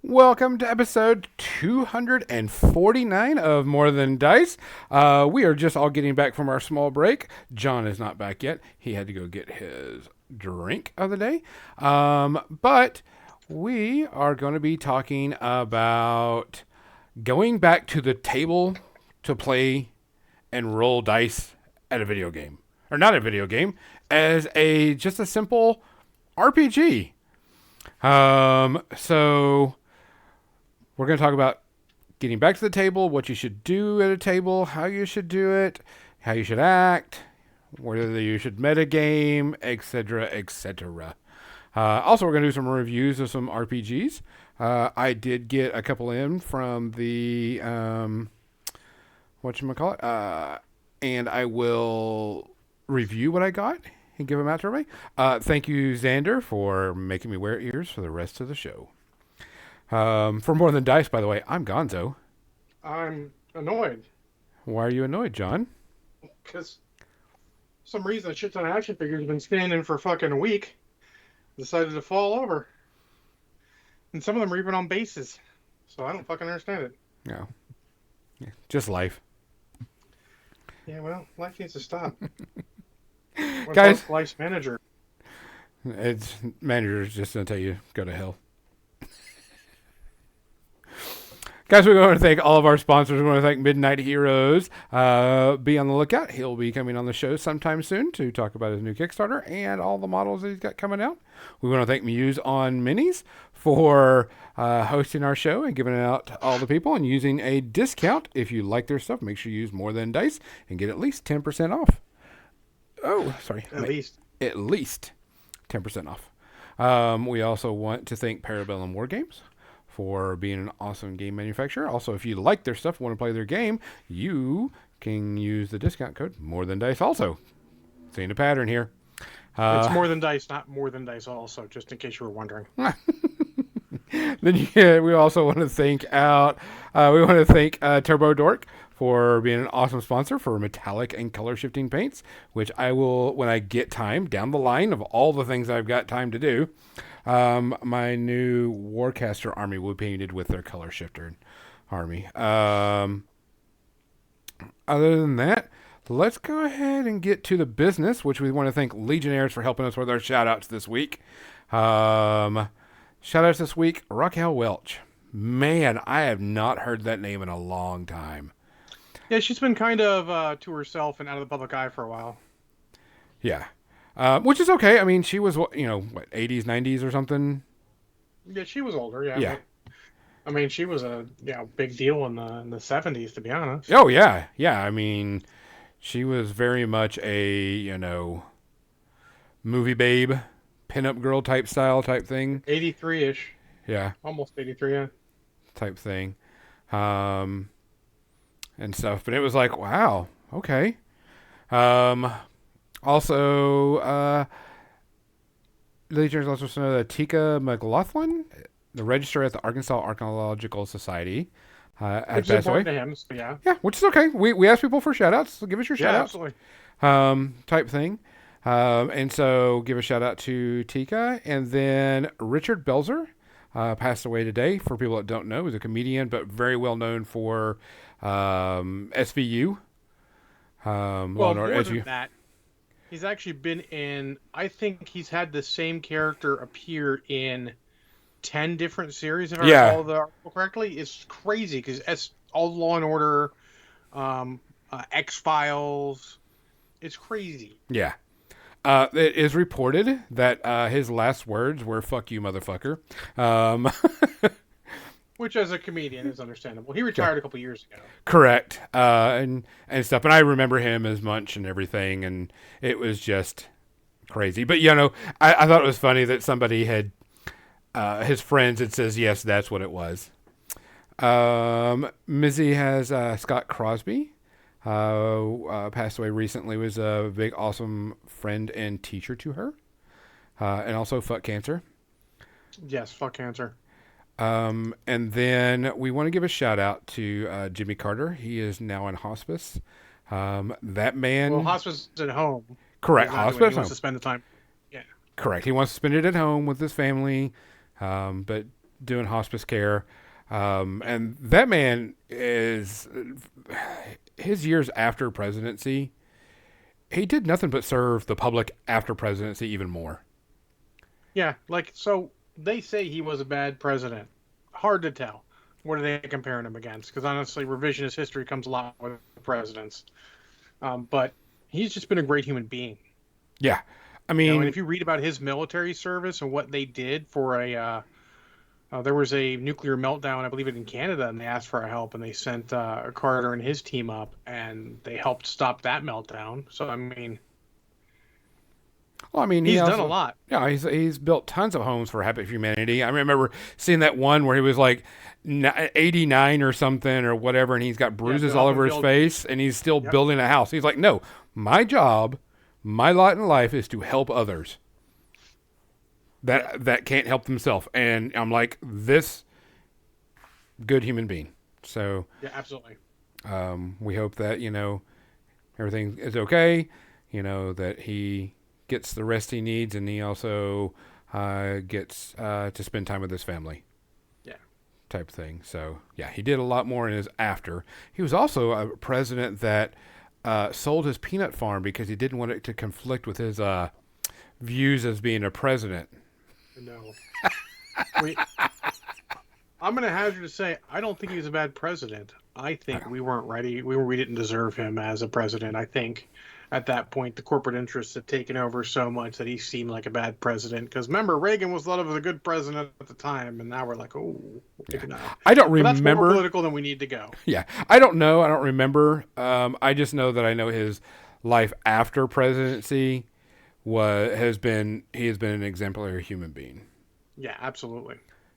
Welcome to episode 249 of More Than Dice. We are just all getting back from our small break. John is not back yet. He had to go get his drink of the day. But we are going to be talking about going back to the table to play and roll dice at a video game. Or not a video game, as just a simple RPG. So we're going to talk about getting back to the table, what you should do at a table, how you should do it, how you should act, whether you should metagame, etc., etc. Also, we're going to do some reviews of some RPGs. I did get a couple in from the, whatchamacallit, and I will review what I got and give them out to everybody. Thank you, Xander, for making me wear ears for the rest of the show. For More Than Dice, by the way, I'm Gonzo. I'm annoyed Why are you annoyed, John? because for some reason a shit ton of action figures have been standing for fucking a week. Decided to fall over, and some of them are even on bases. So I don't fucking understand it. No. Yeah, just life. Yeah, well, life needs to stop. What's Guys. life's manager? It's manager's just going to tell you, go to hell. Guys, we want to thank all of our sponsors. We want to thank Midnight Heroes. Be on the lookout. He'll be coming on the show sometime soon to talk about his new Kickstarter and all the models that he's got coming out. We want to thank Muse on Minis for hosting our show and giving it out to all the people and using a discount. If you like their stuff, make sure you use More Than Dice and get at least 10% off. Oh, sorry. At least. At least 10% off. We also want to thank Parabellum War Games for being an awesome game manufacturer. Also, if you like their stuff, want to play their game, you can use the discount code More Than Dice also. Seeing a pattern here. It's More Than Dice, not More Than Dice also, just in case you were wondering. Then we also want to thank Turbo Dork for being an awesome sponsor for metallic and color shifting paints, which I will, when I get time down the line of all the things I've got time to do, my new Warcaster army will be painted with their color shifter army. Other than that, let's go ahead and get to the business, which we want to thank Legionnaires for helping us with our shout-outs this week. Shout-outs this week, Raquel Welch. Man, I have not heard that name in a long time. Yeah, she's been kind of to herself and out of the public eye for a while. Yeah. Which is okay. I mean, she was, 80s, 90s or something? Yeah, she was older, yeah. Yeah. I mean, she was a big deal in the 70s, to be honest. Oh, yeah. Yeah, I mean, she was very much a, movie babe, pinup girl type thing. 83-ish. Yeah. Almost 83, yeah. Type thing. And stuff. But it was like, wow, okay. Also, Legionnaires also know that Tika McLaughlin, the registrar at the Arkansas Archaeological Society, had Which is passed away. important to him, so yeah. Yeah, which is okay. We ask people for shout-outs, so give us your Yeah, shout-outs. absolutely. Type thing. And so give a shout-out to Tika. And then Richard Belzer passed away today. For people that don't know, he was a comedian, but very well known for SVU. Well, more than that, he's actually been in, I think he's had the same character appear in 10 different series, if I recall the article correctly. It's crazy, because it's all Law & Order, X-Files. It's crazy. Yeah. It is reported that his last words were, "Fuck you, motherfucker." Which, as a comedian, is understandable. He retired a couple years ago. Correct. And stuff. And I remember him as Munch and everything, and it was just crazy. But, I thought it was funny that somebody had, his friends, it says, yes, that's what it was. Mizzy has Scott Crosby, passed away recently, was a big, awesome friend and teacher to her. And also fuck cancer. Yes, fuck cancer. And then we want to give a shout out to Jimmy Carter. He is now in hospice. That man. Well, hospice at home. Correct. Hospice. He wants to spend the time. Yeah. Correct. He wants to spend it at home with his family. But doing hospice care. And that man is, his years after presidency, he did nothing but serve the public after presidency even more. Yeah, like, so they say he was a bad president. Hard to tell. What are they comparing him against? Because honestly, revisionist history comes a lot with presidents. But he's just been a great human being. Yeah. I mean, and if you read about his military service and what they did for there was a nuclear meltdown, I believe it in Canada, and they asked for our help, and they sent Carter and his team up, and they helped stop that meltdown. So, I mean... Well, I mean, he's done a lot. Yeah, he's built tons of homes for Happy Humanity. I remember seeing that one where he was like 89 or something or whatever, and he's got bruises all over his face, and he's still building a house. He's like, no, my job, my lot in life is to help others that can't help themselves. And I'm like, this good human being. So yeah, absolutely. We hope that, everything is okay, that he gets the rest he needs, and he also gets to spend time with his family. Yeah. Type thing. So, yeah, he did a lot more in his after. He was also a president that sold his peanut farm because he didn't want it to conflict with his views as being a president. No. I'm going to hazard to say, I don't think he was a bad president. I think we weren't ready. We didn't deserve him as a president. I think at that point, the corporate interests had taken over so much that he seemed like a bad president. Because remember, Reagan was thought of as a good president at the time, and now we're like, oh, maybe not. I don't remember. That's more political than we need to go. Yeah, I don't know. I don't remember. I just know that I know his life after presidency has been an exemplary human being. Yeah, absolutely.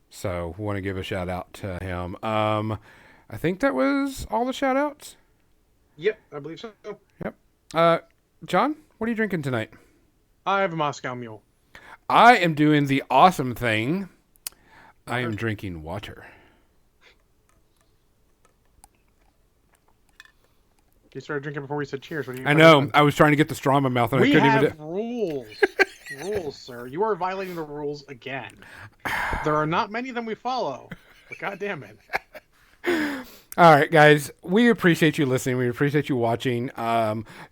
So we want to give a shout out to him. I think that was all the shout outs. Yep, I believe so. Yep. John, what are you drinking tonight? I have a Moscow Mule. I am doing the awesome thing. I am drinking water. You started drinking before we said cheers. What are you? I know. I was trying to get the straw in my mouth, and I couldn't even. We have rules. Rules, sir. You are violating the rules again. There are not many of them we follow, but God damn it. All right, guys. We appreciate you listening. We appreciate you watching.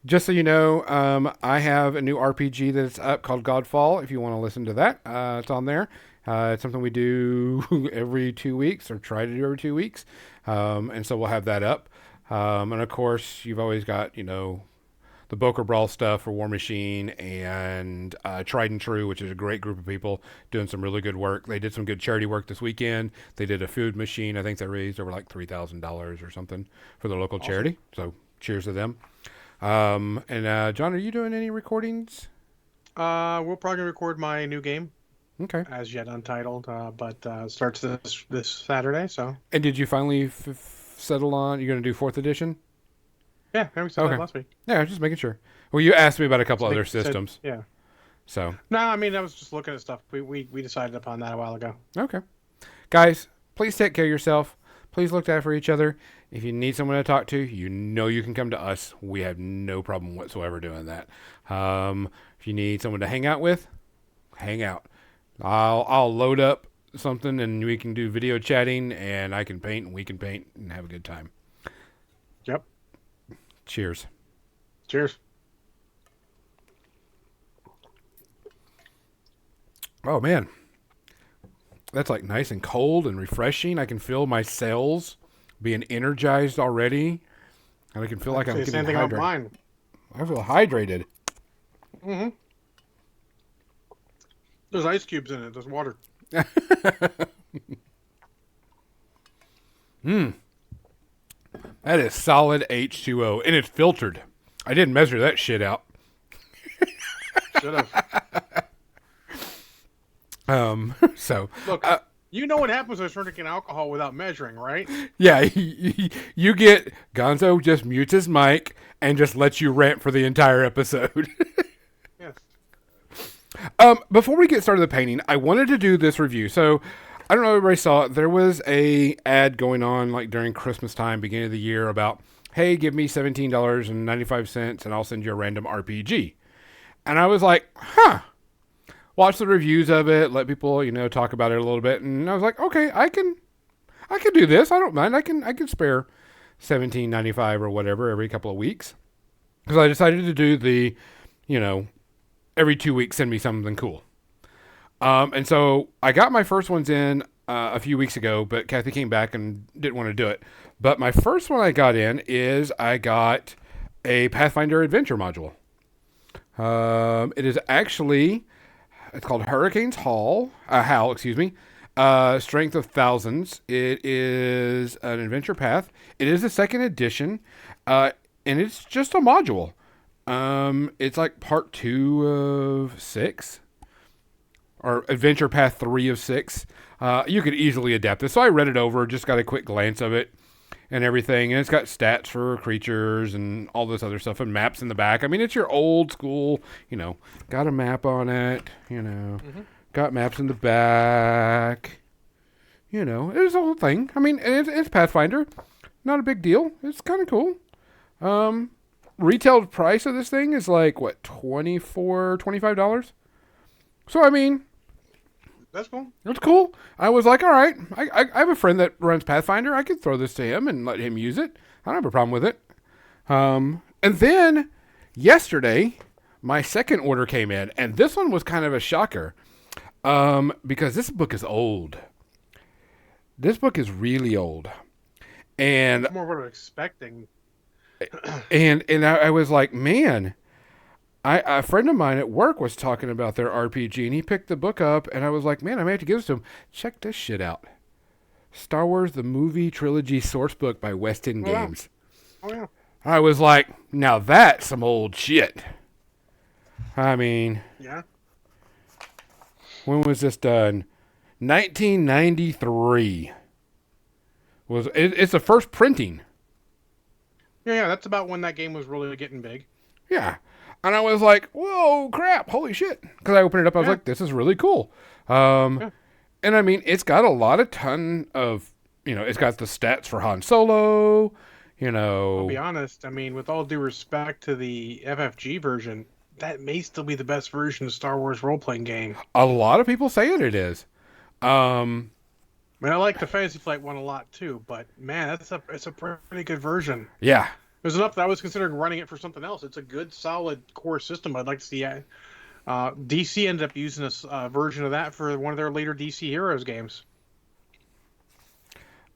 Just so you know, I have a new RPG that's up called Godfall. If you want to listen to that, it's on there. It's something we do every 2 weeks, or try to do every 2 weeks. And so we'll have that up. And of course, you've always got, the Boker Brawl stuff for War Machine, and Tried and True, which is a great group of people doing some really good work. They did some good charity work this weekend. They did a food machine. I think they raised over like $3,000 or something for the local charity. So cheers to them. And John, are you doing any recordings? We'll probably record my new game. Okay. As yet untitled, but starts this Saturday. So. And did you finally settle on? You're going to do 4th edition? Yeah, we said that last week. Yeah, just making sure. Well, you asked me about a couple other systems. Yeah. So. No, I mean, I was just looking at stuff. We decided upon that a while ago. Okay. Guys, please take care of yourself. Please look out for each other. If you need someone to talk to, you can come to us. We have no problem whatsoever doing that. If you need someone to hang out with, hang out. I'll load up something and we can do video chatting, and I can paint and we can paint and have a good time. Yep. Cheers. Cheers. Oh, man. That's like nice and cold and refreshing. I can feel my cells being energized already. And I can feel like I'm getting hydrated. I feel hydrated. Mm-hmm. There's ice cubes in it. There's water. That is solid H2O, and it's filtered. I didn't measure that shit out. Should have. So look, you know what happens when you're drinking alcohol without measuring, right? Yeah, you get Gonzo just mutes his mic and just lets you rant for the entire episode. Yes. Before we get started with the painting, I wanted to do this review. So I don't know if everybody saw it. There was a ad going on like during Christmas time, beginning of the year, about, hey, give me $17.95 and I'll send you a random RPG. And I was like, watch the reviews of it, let people, talk about it a little bit, and I was like, okay, I can do this. I don't mind. I can spare $17.95 or whatever every couple of weeks, because I decided to do the, every 2 weeks send me something cool. And so I got my first ones in a few weeks ago, but Kathy came back and didn't want to do it. But my first one I got in is I got a Pathfinder Adventure module. It is actually, it's called Hurricane's Howl, excuse me. Strength of Thousands. It is an adventure path. It is a second edition, and it's just a module. It's like part 2 of 6, or adventure path 3 of 6. You could easily adapt this. So I read it over, just got a quick glance of it and everything, and it's got stats for creatures and all this other stuff and maps in the back. I mean, it's your old school, got a map on it, got maps in the back, it's a whole thing. I mean, it's Pathfinder, not a big deal. It's kind of cool. Retail price of this thing is like, what, $24, $25? So, I mean, that's cool. It's cool. I was like, all right, I have a friend that runs Pathfinder. I could throw this to him and let him use it. I don't have a problem with it. And then yesterday, my second order came in, and this one was kind of a shocker, because this book is old. This book is really old, and that's more what I'm expecting. and I was like, man. A friend of mine at work was talking about their RPG, and he picked the book up, and I was like, man, I may have to give this to him. Check this shit out. Star Wars, the Movie Trilogy Source Book by West End Games. Oh, yeah. I was like, now that's some old shit. I mean... Yeah. When was this done? 1993. It's the first printing. Yeah, that's about when that game was really getting big. Yeah. And I was like, whoa, crap, holy shit. Because I opened it up, I was like, this is really cool. And I mean, it's got a ton of, it's got the stats for Han Solo, I'll be honest, I mean, with all due respect to the FFG version, that may still be the best version of Star Wars role-playing game. A lot of people saying it is. I mean, I like the Fantasy Flight one a lot too, but man, it's a pretty good version. Yeah. There's enough that I was considering running it for something else. It's a good, solid core system. I'd like to see. DC ended up using a version of that for one of their later DC Heroes games.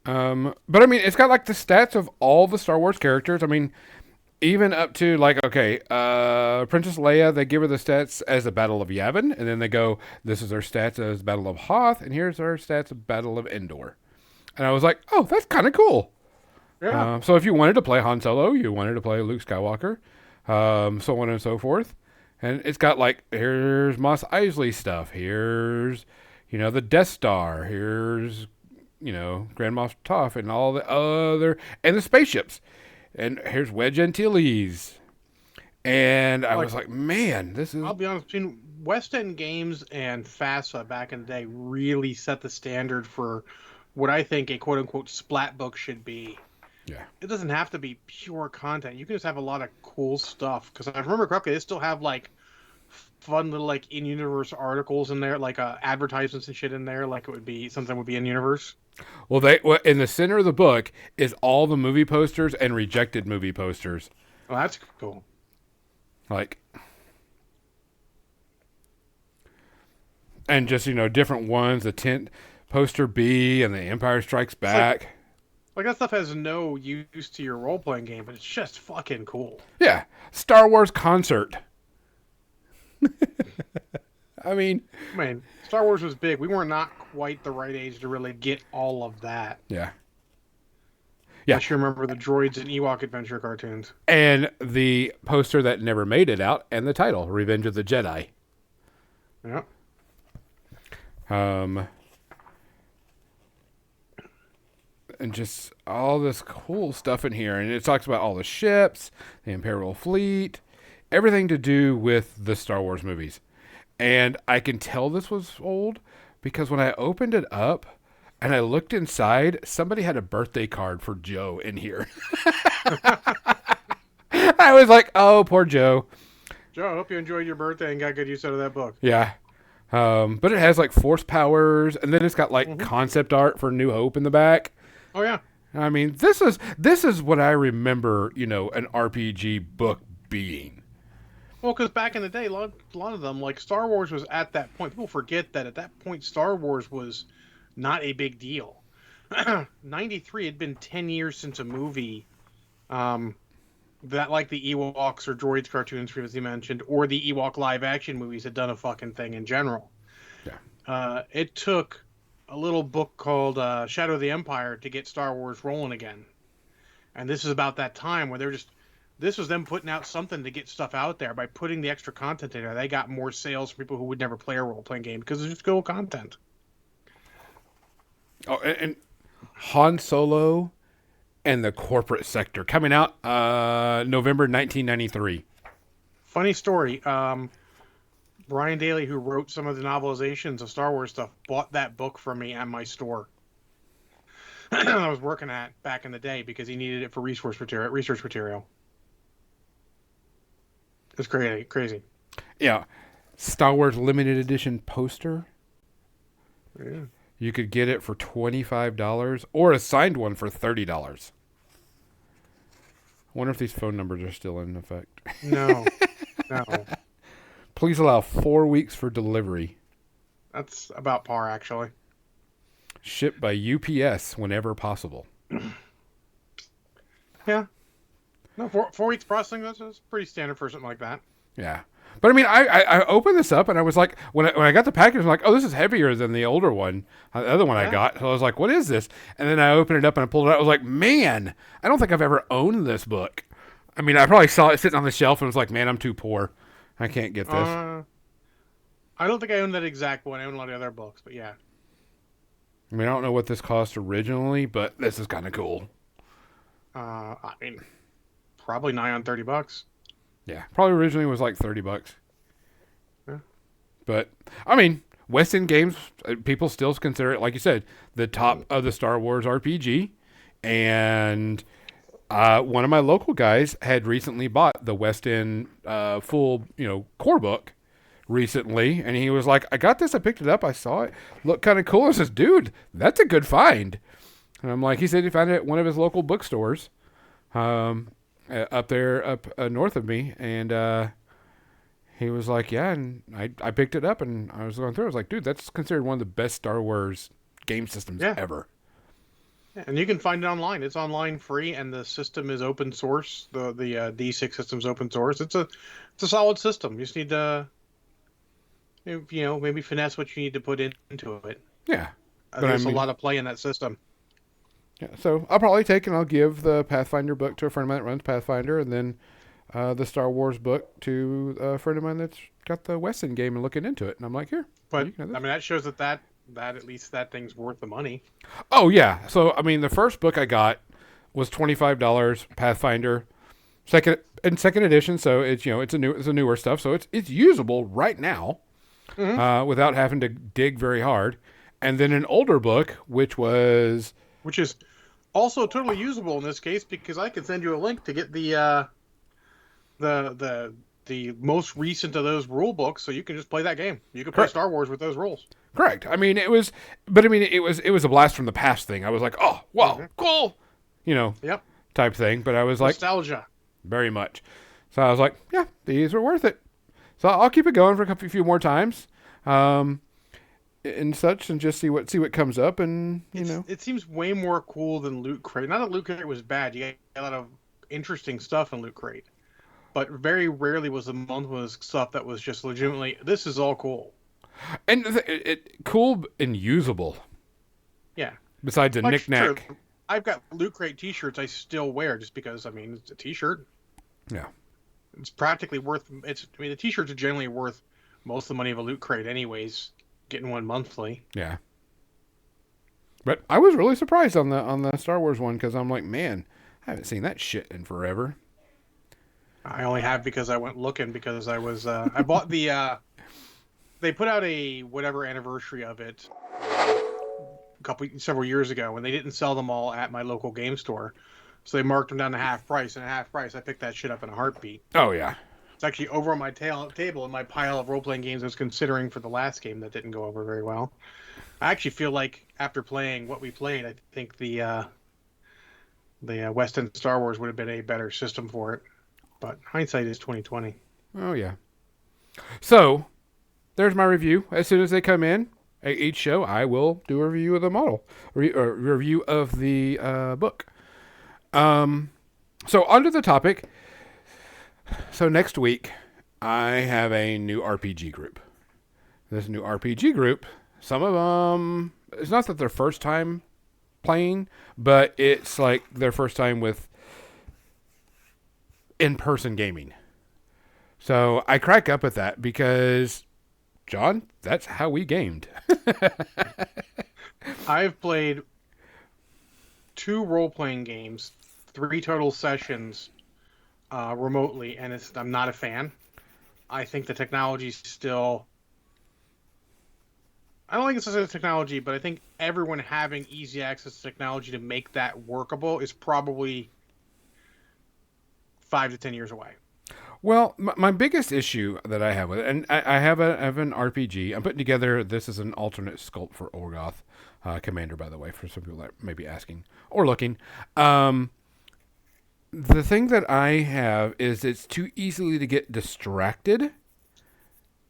But I mean, it's got like the stats of all the Star Wars characters. I mean, even up to like, okay, Princess Leia, they give her the stats as the Battle of Yavin, and then they go, this is her stats as Battle of Hoth, and here's her stats of Battle of Endor. And I was like, oh, that's kind of cool. Yeah. So if you wanted to play Han Solo, you wanted to play Luke Skywalker, so on and so forth. And it's got like, here's Mos Eisley stuff. Here's, the Death Star. Here's, Grand Moff Tarkin and all the other, and the spaceships. And here's Wedge Antilles. And I was like, man, this is... I'll be honest, between West End Games and FASA back in the day really set the standard for what I think a quote-unquote splat book should be. Yeah. It doesn't have to be pure content. You can just have a lot of cool stuff. Because I remember correctly, they still have like fun little like in-universe articles in there, like advertisements and shit in there, like it would be something would be in universe. Well, in the center of the book is all the movie posters and rejected movie posters. Oh, that's cool. Like, and just different ones. The tent poster B and the Empire Strikes Back. Like that stuff has no use to your role-playing game, but it's just fucking cool. Yeah. Star Wars concert. I mean, Star Wars was big. We were not quite the right age to really get all of that. Yeah. Yeah. Unless you remember the Droids and Ewok Adventure cartoons. And the poster that never made it out, and the title, Revenge of the Jedi. Yeah. And just all this cool stuff in here. And it talks about all the ships, the Imperial fleet, everything to do with the Star Wars movies. And I can tell this was old because when I opened it up and I looked inside, somebody had a birthday card for Joe in here. I was like, oh, poor Joe. Joe, I hope you enjoyed your birthday and got good use out of that book. Yeah. But it has like force powers, and then it's got like concept art for New Hope in the back. Oh yeah. I mean, this is what I remember, an RPG book being. Well, because back in the day, a lot of them, like Star Wars, was at that point. People forget that at that point, Star Wars was not a big deal. 93 had been 10 years since a movie that, like the Ewoks or Droids cartoons previously mentioned, or the Ewok live action movies had done a fucking thing in general. Yeah. It took a little book called Shadow of the Empire to get Star Wars rolling again. And this is about that time where this was them putting out something to get stuff out there. By putting the extra content in there, they got more sales from people who would never play a role-playing game because it's just cool content. Oh, and Han Solo and the Corporate Sector coming out November 1993. Funny story. Brian Daly, who wrote some of the novelizations of Star Wars stuff, bought that book from me at my store I was working at back in the day because he needed it for research material. It's crazy. Yeah. Star Wars limited edition poster. Yeah. You could get it for $25 or a signed one for $30. I wonder if these phone numbers are still in effect. No. Please allow 4 weeks for delivery. That's about par, actually. Shipped by UPS whenever possible. Yeah. No, 4 weeks processing, that's pretty standard for something like that. Yeah. But I mean, I opened this up and I was like, when I got the package, I'm like, oh, this is heavier than the older one, the other one I got. So I was like, what is this? And then I opened it up and I pulled it out. I was like, man, I don't think I've ever owned this book. I mean, I probably saw it sitting on the shelf and was like, man, I'm too poor. I can't get this. I don't think I own that exact one. I own a lot of other books, but yeah. I mean, I don't know what this cost originally, but this is kind of cool. I mean, probably nigh on $30. Yeah, probably originally was like $30. Yeah. But I mean, West End Games, people still consider it, like you said, the top of the Star Wars RPG. And one of my local guys had recently bought the West End full, core book recently, and he was like, "I got this. I picked it up. I saw it. Looked kind of cool." I says, "Dude, that's a good find." And I'm like, he said he found it at one of his local bookstores. Up there, north of me, and he was like, yeah, and I picked it up, and I was going through it. I was like, dude, that's considered one of the best Star Wars game systems ever. Yeah, and you can find it online. It's online free, and the system is open source. The D6 system's open source. It's a solid system. You just need to, maybe finesse what you need to put into it. Yeah. There's a lot of play in that system. Yeah, so I'll probably I'll give the Pathfinder book to a friend of mine that runs Pathfinder, and then the Star Wars book to a friend of mine that's got the West End game and looking into it. And I'm like, here. But, I mean, that shows that at least that thing's worth the money. Oh, yeah. So, I mean, the first book I got was $25, Pathfinder, second edition. So it's it's a newer stuff. So it's usable right now without having to dig very hard. And then an older book, which is also totally usable in this case, because I can send you a link to get the most recent of those rule books, so you can just play that game. You can play Star Wars with those rules. Correct. I mean, it was a blast from the past thing. I was like, oh, wow, cool, Yep. type thing. But I was like, nostalgia, very much. So I was like, yeah, these are worth it. So I'll keep it going for a few more times. And such, and just see what comes up, and it seems way more cool than Loot Crate. Not that Loot Crate was bad; you got a lot of interesting stuff in Loot Crate, but very rarely was the month was stuff that was just legitimately, this is all cool, and cool and usable. Yeah. Besides a knick-knack. Sure, I've got Loot Crate T-shirts I still wear just because it's a T-shirt. Yeah. It's practically worth. The T-shirts are generally worth most of the money of a Loot Crate, anyways. Getting one monthly. Yeah. But I was really surprised on the Star Wars one, because I'm like, man, I haven't seen that shit in forever. I only have because I went looking, because I was I bought the they put out a whatever anniversary of it several years ago, and they didn't sell them all at my local game store, so they marked them down to half price. And at half price, I picked that shit up in a heartbeat. Oh yeah. It's actually over on my table in my pile of role-playing games I was considering for the last game that didn't go over very well. I actually feel like after playing what we played, I think the West End Star Wars would have been a better system for it. But hindsight is 2020. Oh yeah. So there's my review. As soon as they come in, each show I will do a review of the model, review of the book. So onto the topic. So next week, I have a new RPG group. This new RPG group, some of them, it's not that their first time playing, but it's like their first time with in-person gaming. So I crack up at that because, John, that's how we gamed. I've played 2 role-playing games, 3 total sessions remotely, and I'm not a fan. I think the technology's still... I don't think it's just a technology, but I think everyone having easy access to technology to make that workable is probably 5 to 10 years away. Well, my biggest issue that I have with it, and I have an RPG. I'm putting together, this is an alternate sculpt for Orgoth, Commander, by the way, for some people that may be asking or looking. The thing that I have is it's too easily to get distracted.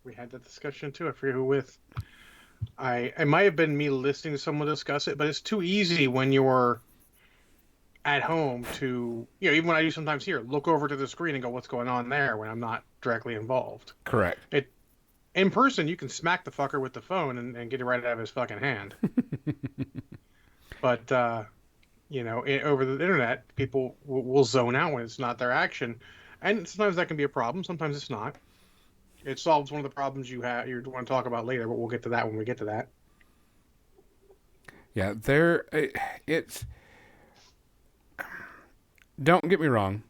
We had that discussion too. I forget who with. It might have been me listening to someone discuss it, but it's too easy when you're at home to, even when I do sometimes here, look over to the screen and go, what's going on there when I'm not directly involved. Correct. In person, you can smack the fucker with the phone and get it right out of his fucking hand. But, over the internet, people will zone out when it's not their action. And sometimes that can be a problem. Sometimes it's not. It solves one of the problems you want to talk about later, but we'll get to that when we get to that. Yeah, it's... Don't get me wrong.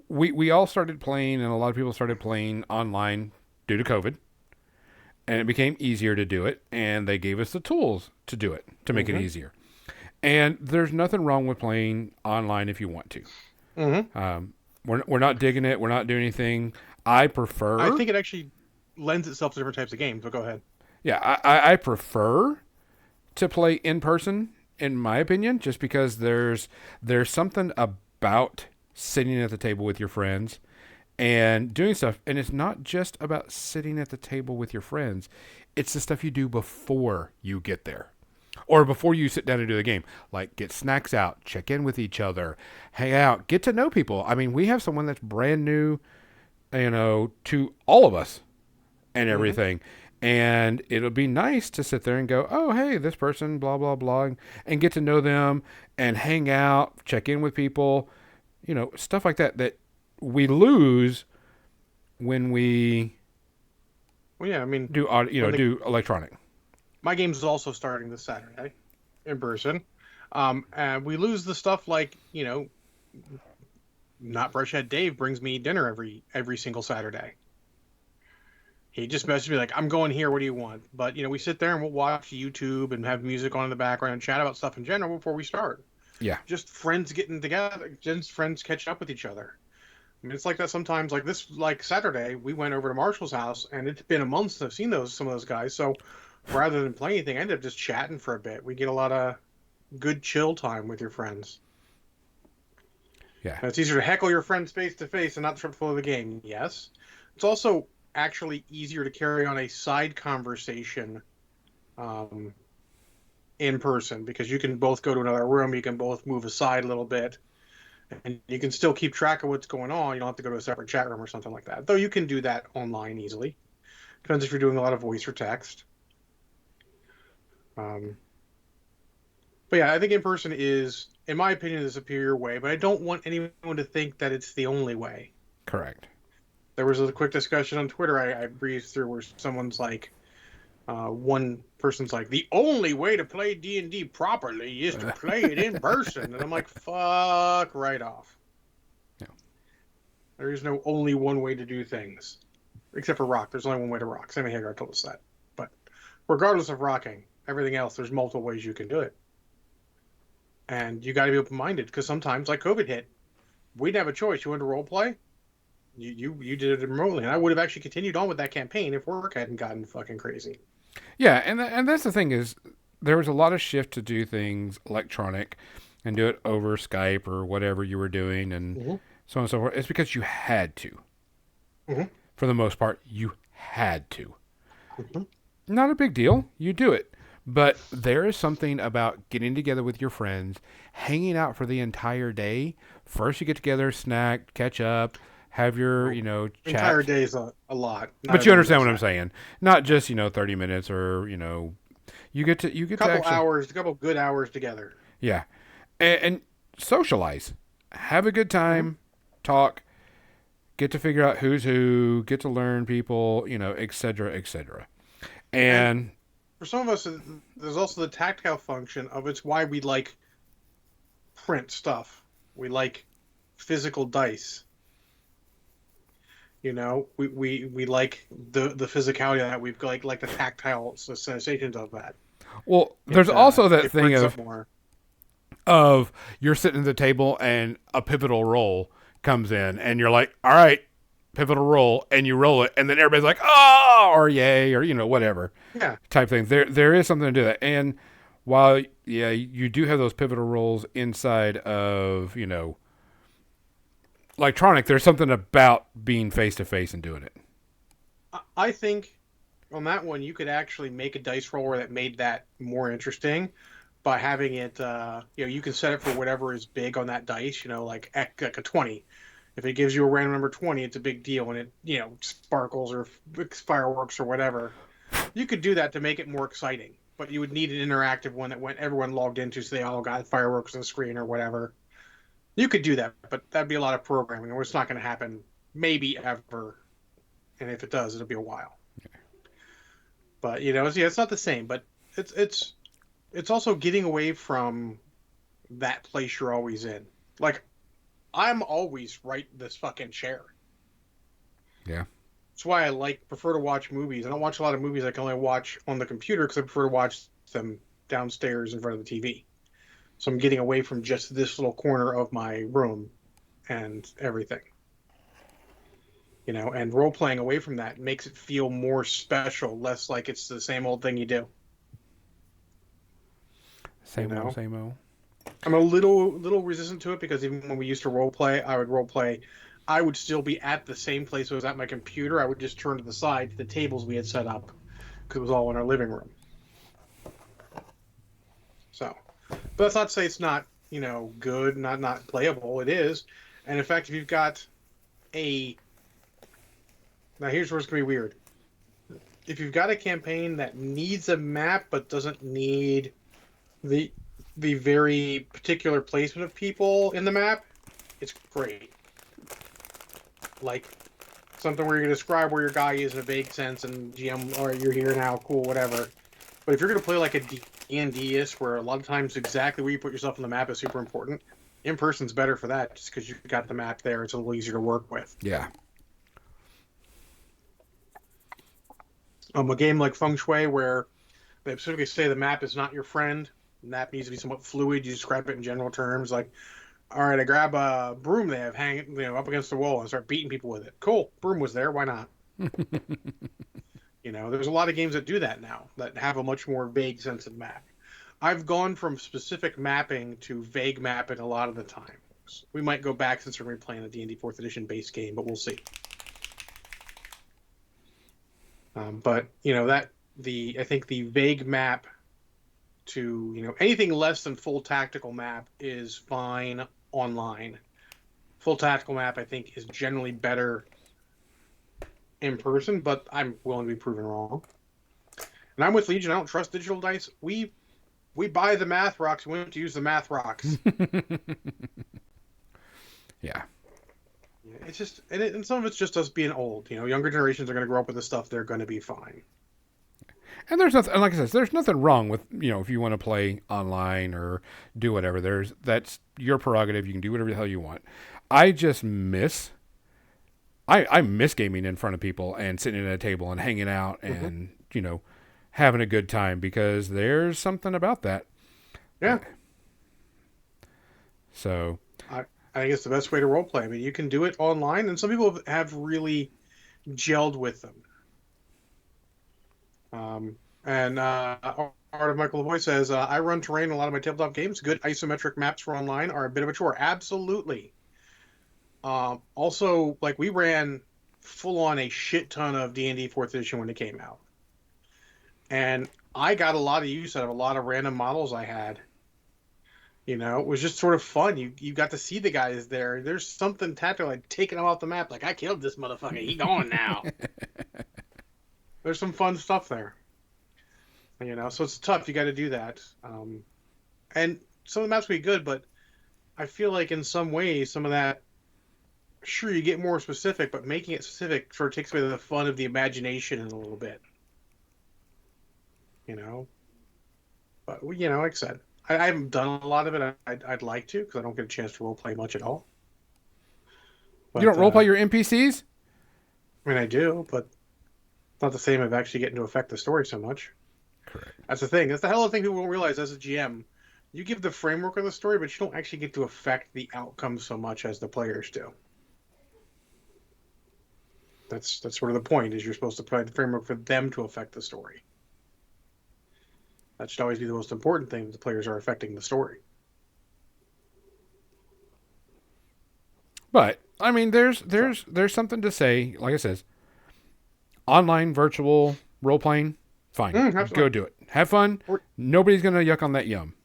We all started playing, and a lot of people started playing online due to COVID. And it became easier to do it, and they gave us the tools to do it, to make it easier. And there's nothing wrong with playing online if you want to. Mm-hmm. We're not digging it. We're not doing anything. I think it actually lends itself to different types of games, but go ahead. Yeah, I prefer to play in person, in my opinion, just because there's something about sitting at the table with your friends and doing stuff. And it's not just about sitting at the table with your friends. It's the stuff you do before you get there. Or before you sit down and do the game. Like get snacks out, check in with each other, hang out, get to know people. I mean, we have someone that's brand new, to all of us and everything. And it'll be nice to sit there and go, oh, hey, this person, blah, blah, blah, and get to know them and hang out, check in with people, stuff like that we lose when we do electronic. My game is also starting this Saturday in person. And we lose the stuff like, Not Brushhead Dave brings me dinner every single Saturday. He just messaged me like, I'm going here, what do you want? But, we sit there and we'll watch YouTube and have music on in the background and chat about stuff in general before we start. Yeah. Just friends getting together, just friends catching up with each other. I mean, it's like that sometimes. Like Saturday, we went over to Marshall's house, and it's been a month since I've seen some of those guys. So rather than play anything, I ended up just chatting for a bit. We get a lot of good chill time with your friends. Yeah. And it's easier to heckle your friends face to face and not disrupt the flow of the game. Yes. It's also actually easier to carry on a side conversation in person because you can both go to another room. You can both move aside a little bit. And you can still keep track of what's going on. You don't have to go to a separate chat room or something like that. Though you can do that online easily. Depends if you're doing a lot of voice or text. But yeah, I think in person is, in my opinion, the superior way. But I don't want anyone to think that it's the only way. Correct. There was a quick discussion on Twitter I breezed through where someone's like, one person's like, the only way to play D&D properly is to play it in person. And I'm like, fuck right off. Yeah. There is no only one way to do things. Except for rock. There's only one way to rock. Sammy Hagar told us that. But regardless of rocking, everything else, there's multiple ways you can do it. And you got to be open-minded because sometimes, like COVID hit, we didn't have a choice. You want to role play? You did it remotely, and I would have actually continued on with that campaign if work hadn't gotten fucking crazy. Yeah, and that's the thing is there was a lot of shift to do things electronic and do it over Skype or whatever you were doing and Mm-hmm. so on and so forth. It's because you had to. Mm-hmm. For the most part, you had to. Mm-hmm. Not a big deal. You do it. But there is something about getting together with your friends, hanging out for the entire day. First, you get together, snack, catch up, have your, chat. Entire day is a lot. But you understand what I'm saying. Not just, 30 minutes or, you get to A couple actually, hours, a couple good hours together. yeah. And socialize. Have a good time, talk, get to figure out who's who, get to learn people, et cetera, et cetera. And for some of us, there's also the tactile function of it's why we like print stuff. We like physical dice. We like the physicality of that. We've like the tactile sensations of that. Well, there's also that thing of you're sitting at the table and a pivotal roll comes in and you're like, all right, pivotal roll, and you roll it, and then everybody's like, oh, or yay, or whatever, type thing. There is something to do that, and while you do have those pivotal rolls inside of electronic, there's something about being face to face and doing it. I think on that one you could actually make a dice roller that made that more interesting by having it. You can set it for whatever is big on that dice. Like a 20. If it gives you a random number 20, it's a big deal, and it sparkles or fireworks or whatever. You could do that to make it more exciting, but you would need an interactive one that everyone logged into, so they all got fireworks on the screen or whatever. You could do that, but that'd be a lot of programming, or it's not going to happen maybe ever, and if it does, it'll be a while. Okay. But it's not the same. But it's also getting away from that place you're always in. Like, I'm always right in this fucking chair. Yeah. That's why I prefer to watch movies. I don't watch a lot of movies I can only watch on the computer because I prefer to watch them downstairs in front of the TV. So I'm getting away from just this little corner of my room and everything. And role-playing away from that makes it feel more special, less like it's the same old thing you do. Same old. I'm a little resistant to it because even when we used to role play, I would still be at the same place I was at my computer. I would just turn to the side to the tables we had set up because it was all in our living room. So, but that's not to say it's not good, not playable. It is, and in fact, if you've got now here's where it's gonna be weird. If you've got a campaign that needs a map but doesn't need the very particular placement of people in the map, it's great. Like something where you're going to describe where your guy is in a vague sense and GM, all right, you're here now, cool, whatever. But if you're going to play like a D&D-ish, where a lot of times exactly where you put yourself on the map is super important, in-person's better for that just because you've got the map there. It's a little easier to work with. Yeah. A game like Feng Shui, where they specifically say the map is not your friend, map needs to be somewhat fluid. You describe it in general terms, like, all right, I grab a broom they have hanging, up against the wall and start beating people with it. Cool, broom was there. Why not? There's a lot of games that do that now that have a much more vague sense of map. I've gone from specific mapping to vague mapping a lot of the time. We might go back since we're replaying a D&D 4th edition base game, but we'll see. But I think the vague map to anything less than full tactical map is fine online. Full tactical map I think is generally better in person, but I'm willing to be proven wrong. And I'm with Legion. I don't trust digital dice. We buy the math rocks. We want to use the math rocks. Yeah. It's just, and some of it's just us being old. Younger generations are going to grow up with this stuff. They're going to be fine. And there's nothing, like I said, there's nothing wrong with, if you want to play online or do whatever. That's your prerogative. You can do whatever the hell you want. I just miss gaming in front of people and sitting at a table and hanging out and, having a good time because there's something about that. Yeah. So I think it's the best way to role play. I mean, you can do it online, and some people have really gelled with them. And Art of Michael Lavoie says, I run terrain in a lot of my tabletop games. Good isometric maps for online are a bit of a chore. Absolutely. Also, like, we ran full on a shit ton of D&D 4th edition when it came out. And I got a lot of use out of a lot of random models I had. You know, it was just sort of fun. You got to see the guys there. There's something tactile, like taking them off the map. Like, I killed this motherfucker. He gone now. There's some fun stuff there. You know, so it's tough. You got to do that. And some of the maps will be good, but I feel like in some ways, some of that, sure, you get more specific, but making it specific sort of takes away the fun of the imagination in a little bit. You know? But, you know, like I said, I haven't done a lot of it. I'd like to, because I don't get a chance to role play much at all. But, you don't role play your NPCs? I mean, I do, but it's not the same as actually getting to affect the story so much. Correct. That's the thing. That's the hell of the thing people don't realize as a GM. You give the framework of the story, but you don't actually get to affect the outcome so much as the players do. That's sort of the point, is you're supposed to provide the framework for them to affect the story. That should always be the most important thing, that the players are affecting the story. But I mean, there's something to say. Like I says, online virtual role playing, fine. Go do it. Have fun. Nobody's gonna yuck on that yum.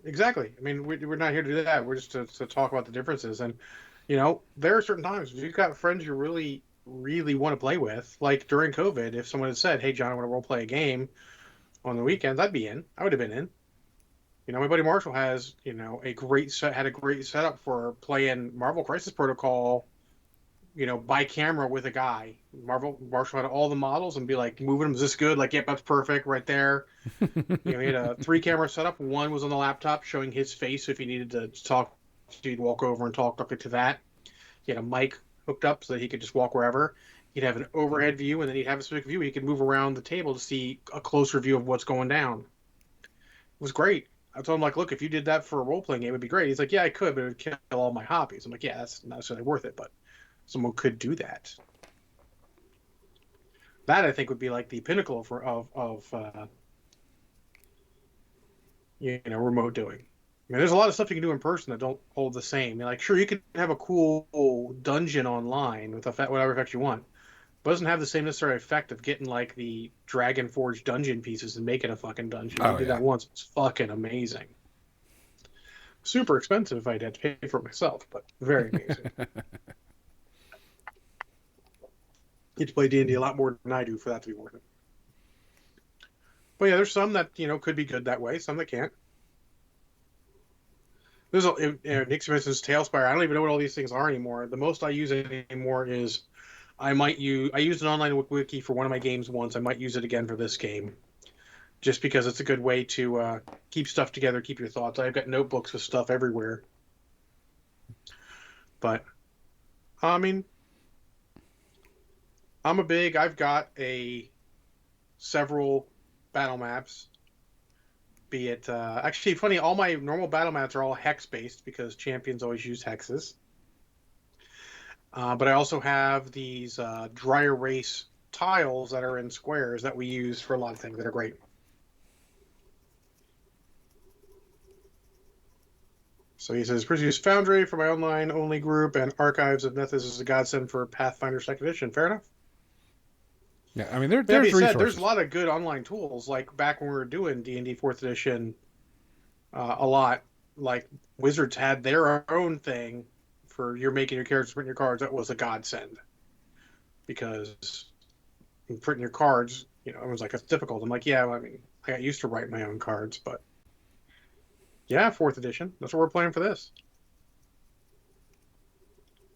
Exactly. I mean, we're not here to do that. We're just to talk about the differences. And, you know, there are certain times if you've got friends you really, really want to play with, like during COVID, if someone had said, "Hey, John, I want to role play a game on the weekends," I'd be in. I would have been in. You know, my buddy Marshall has, you know, had a great setup for playing Marvel Crisis Protocol, you know, by camera with a guy. Marshall had all the models and be like, moving them, is this good? Like, yep, that's perfect right there. You know, he had a 3-camera setup. One was on the laptop showing his face, so if he needed to talk, he'd walk over and talk directly to that. He had a mic hooked up so that he could just walk wherever. He'd have an overhead view, and then he'd have a specific view. He could move around the table to see a closer view of what's going down. It was great. I told him, like, look, if you did that for a role-playing game, it'd be great. He's like, yeah, I could, but it would kill all my hobbies. I'm like, yeah, that's not necessarily worth it, but someone could do that. That, I think, would be like the pinnacle of you know, remote doing. I mean, there's a lot of stuff you can do in person that don't hold the same. I mean, like, sure, you can have a cool dungeon online with whatever effects you want, but it doesn't have the same necessary effect of getting, like, the Dragon Forge dungeon pieces and making a fucking dungeon. I did that once. It's fucking amazing. Super expensive if I had to pay for it myself, but very amazing. You get to play D&D a lot more than I do for that to be worth it. But yeah, there's some that, you know, could be good that way, some that can't. There's Nick mentions Tailspire. I don't even know what all these things are anymore. The most I use anymore is I used an online wiki for one of my games once. I might use it again for this game, just because it's a good way to keep stuff together, keep your thoughts. I've got notebooks with stuff everywhere. But I mean, I've got several battle maps. Be it actually funny, all my normal battle maps are all hex based because champions always use hexes. But I also have these dry erase tiles that are in squares that we use for a lot of things that are great. So he says, "Use Foundry for my online only group, and Archives of Nethys is a godsend for Pathfinder 2nd Edition." Fair enough. Yeah, I mean, there's resources. There's a lot of good online tools. Like back when we were doing D&D 4th Edition, a lot. Like Wizards had their own thing for you're making your characters print your cards. That was a godsend because printing your cards, you know, everyone's like, it's difficult. I'm like, yeah, I mean, I got used to writing my own cards, but yeah, 4th Edition. That's what we're playing for this.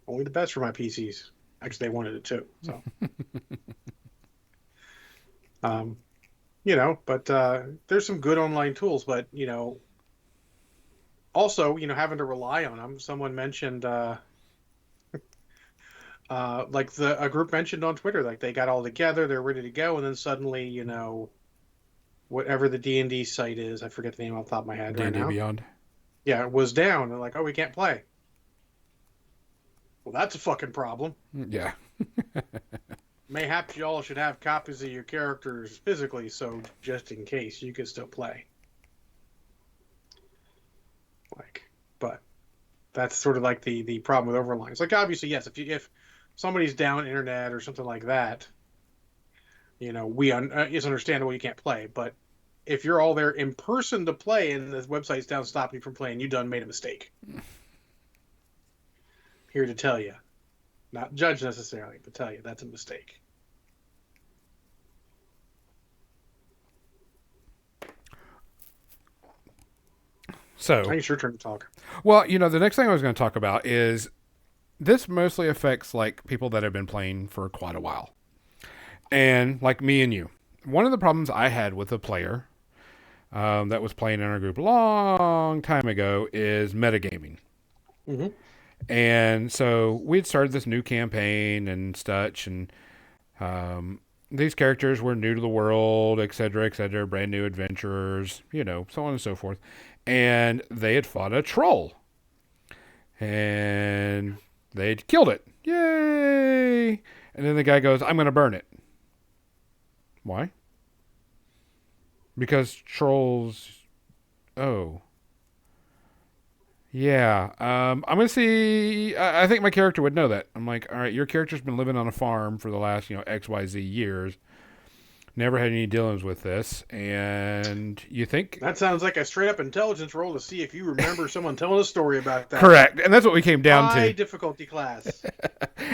Only the best for my PCs. Actually, they wanted it too. So. You know, but there's some good online tools, but, you know, also, you know, having to rely on them. Someone mentioned, like a group mentioned on Twitter, like they got all together, they're ready to go, and then suddenly, you know, whatever the D&D site is, I forget the name off the top of my head right now. D&D Beyond. Yeah, it was down. And like, oh, we can't play. Well, that's a fucking problem. Yeah. Mayhaps y'all should have copies of your characters physically, so just in case you can still play. Like, but that's sort of like the problem with overlines. Like, obviously, yes, if somebody's down internet or something like that, it's understandable you can't play. But if you're all there in person to play and the website's down stopping you from playing, you done made a mistake. Here to tell you, not judge necessarily, but tell you that's a mistake. So, I think it's your turn to talk. Well, the next thing I was going to talk about is this mostly affects like people that have been playing for quite a while. And like me and you. One of the problems I had with a player that was playing in our group a long time ago is metagaming. Mm-hmm. And so we'd started this new campaign and such, and these characters were new to the world, et cetera, brand new adventurers, so on and so forth. And they had fought a troll. And they'd killed it. Yay! And then the guy goes, I'm going to burn it. Why? Because trolls... Oh. Yeah. I'm going to see... I think my character would know that. I'm like, all right, your character's been living on a farm for the last, XYZ years. Never had any dealings with this. And you think... That sounds like a straight-up intelligence roll to see if you remember someone telling a story about that. Correct. And that's what we came down to. High difficulty class.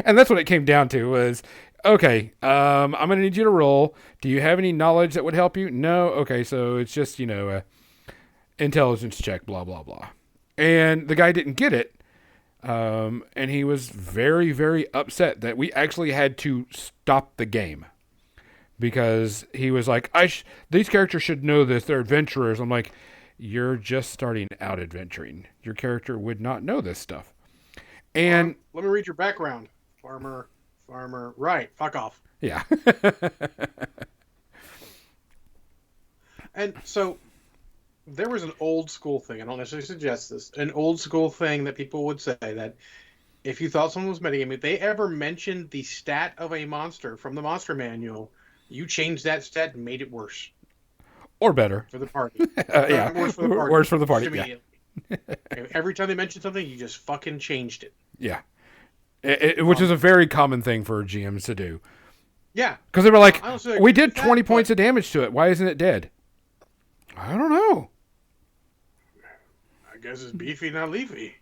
And that's what it came down to was... Okay, I'm going to need you to roll. Do you have any knowledge that would help you? No? Okay, so it's just, a intelligence check, blah, blah, blah. And the guy didn't get it. And he was very, very upset that we actually had to stop the game. Because he was like, these characters should know this. They're adventurers. I'm like, you're just starting out adventuring. Your character would not know this stuff. And let me read your background. Farmer, right, fuck off. Yeah. And so there was an old school thing, I don't necessarily suggest this, an old school thing that people would say that if you thought someone was metagaming, if they ever mentioned the stat of a monster from the monster manual, you changed that stat and made it worse. Or better. For the party. Yeah. Worse for the party. Worse for the party, yeah. Every time they mentioned something, you just fucking changed it. Yeah. Which is a very common thing for GMs to do. Yeah. Because they were like, we did 20 points of damage to it. Why isn't it dead? I don't know. I guess it's beefy, not leafy.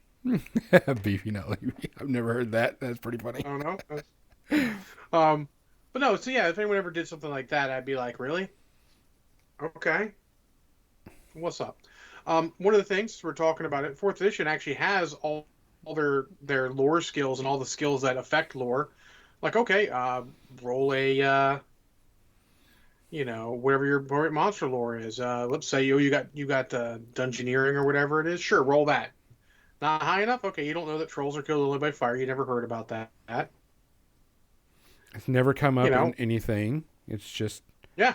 Beefy, not leafy. I've never heard that. That's pretty funny. I don't know. But no, so yeah, if anyone ever did something like that, I'd be like, really? Okay. What's up? One of the things we're talking about, 4th edition actually has all their lore skills and all the skills that affect lore. Like, okay, roll a, whatever your monster lore is. Let's say you got dungeoneering or whatever it is. Sure, roll that. Not high enough? Okay, you don't know that trolls are killed only by fire. You never heard about that. It's never come up in anything. It's just... Yeah,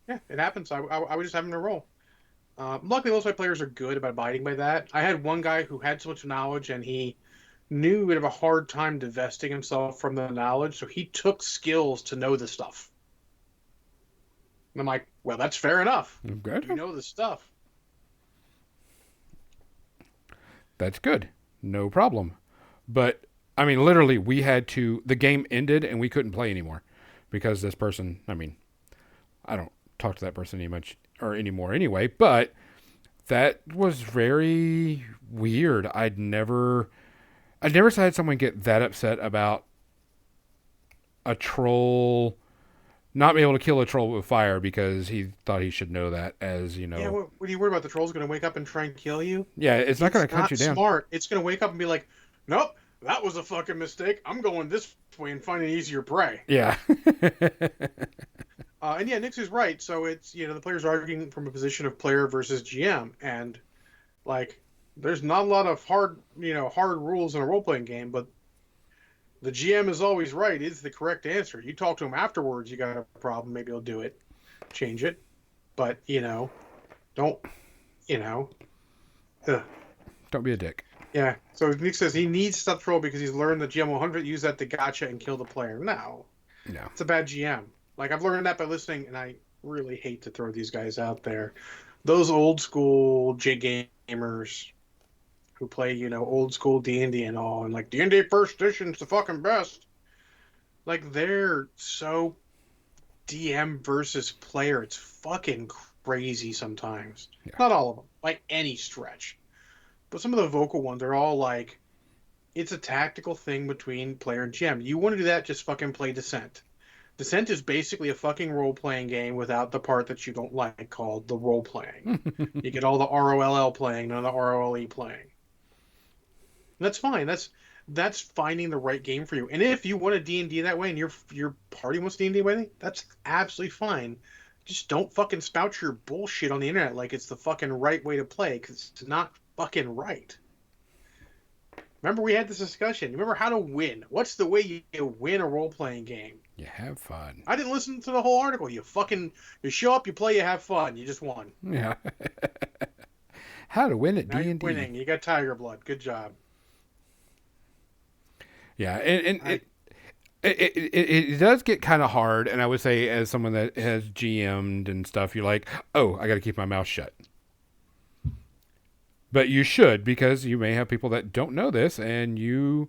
it happens. I was just having to roll. Luckily, most of my players are good about abiding by that. I had one guy who had so much knowledge, and he knew he would have a hard time divesting himself from the knowledge, so he took skills to know the stuff. And I'm like, well, that's fair enough. Good. You know the stuff. That's good. No problem. But, I mean, literally, we had to... The game ended, and we couldn't play anymore. Because this person... I mean, I don't talk to that person anymore anyway, but that was very weird. I'd never had someone get that upset about a troll not being able to kill a troll with fire because he thought he should know that, as Yeah, what are you worried about? The troll's going to wake up and try and kill you? Yeah, it's not going to cut you down. Smart. It's going to wake up and be like, nope, that was a fucking mistake. I'm going this way and finding easier prey. Yeah. And yeah, Nix is right. So it's, the player's arguing from a position of player versus GM. And, like, there's not a lot of hard rules in a role-playing game, but the GM is always right. It's the correct answer. You talk to him afterwards, you got a problem, maybe he'll do it. Change it. But, don't, ugh. Don't be a dick. Yeah. So Nick says he needs to stop troll because he's learned the GM 100 use that to gotcha and kill the player. No. It's a bad GM. Like, I've learned that by listening, and I really hate to throw these guys out there. Those old school jig gamers who play, old school D&D and all, and like, D&D first edition's the fucking best. Like, they're so DM versus player. It's fucking crazy sometimes. Yeah. Not all of them, by any stretch. But some of the vocal ones are all like, it's a tactical thing between player and GM. You want to do that, just fucking play Descent. Descent is basically a fucking role-playing game without the part that you don't like called the role-playing. You get all the ROLL playing, none of the ROLE playing. And that's fine. That's finding the right game for you. And if you want a D&D that way and your party wants D&D that way, that's absolutely fine. Just don't fucking spout your bullshit on the internet like it's the fucking right way to play, because it's not fucking right. Remember, we had this discussion. Remember how to win. What's the way you win a role-playing game? You have fun. I didn't listen to the whole article. You show up, you play, you have fun. You just won. Yeah. How to win at D&D. You're winning. You got tiger blood. Good job. Yeah, and it does get kind of hard, and I would say as someone that has GM'd and stuff, you're like, oh, I got to keep my mouth shut. But you should, because you may have people that don't know this, and you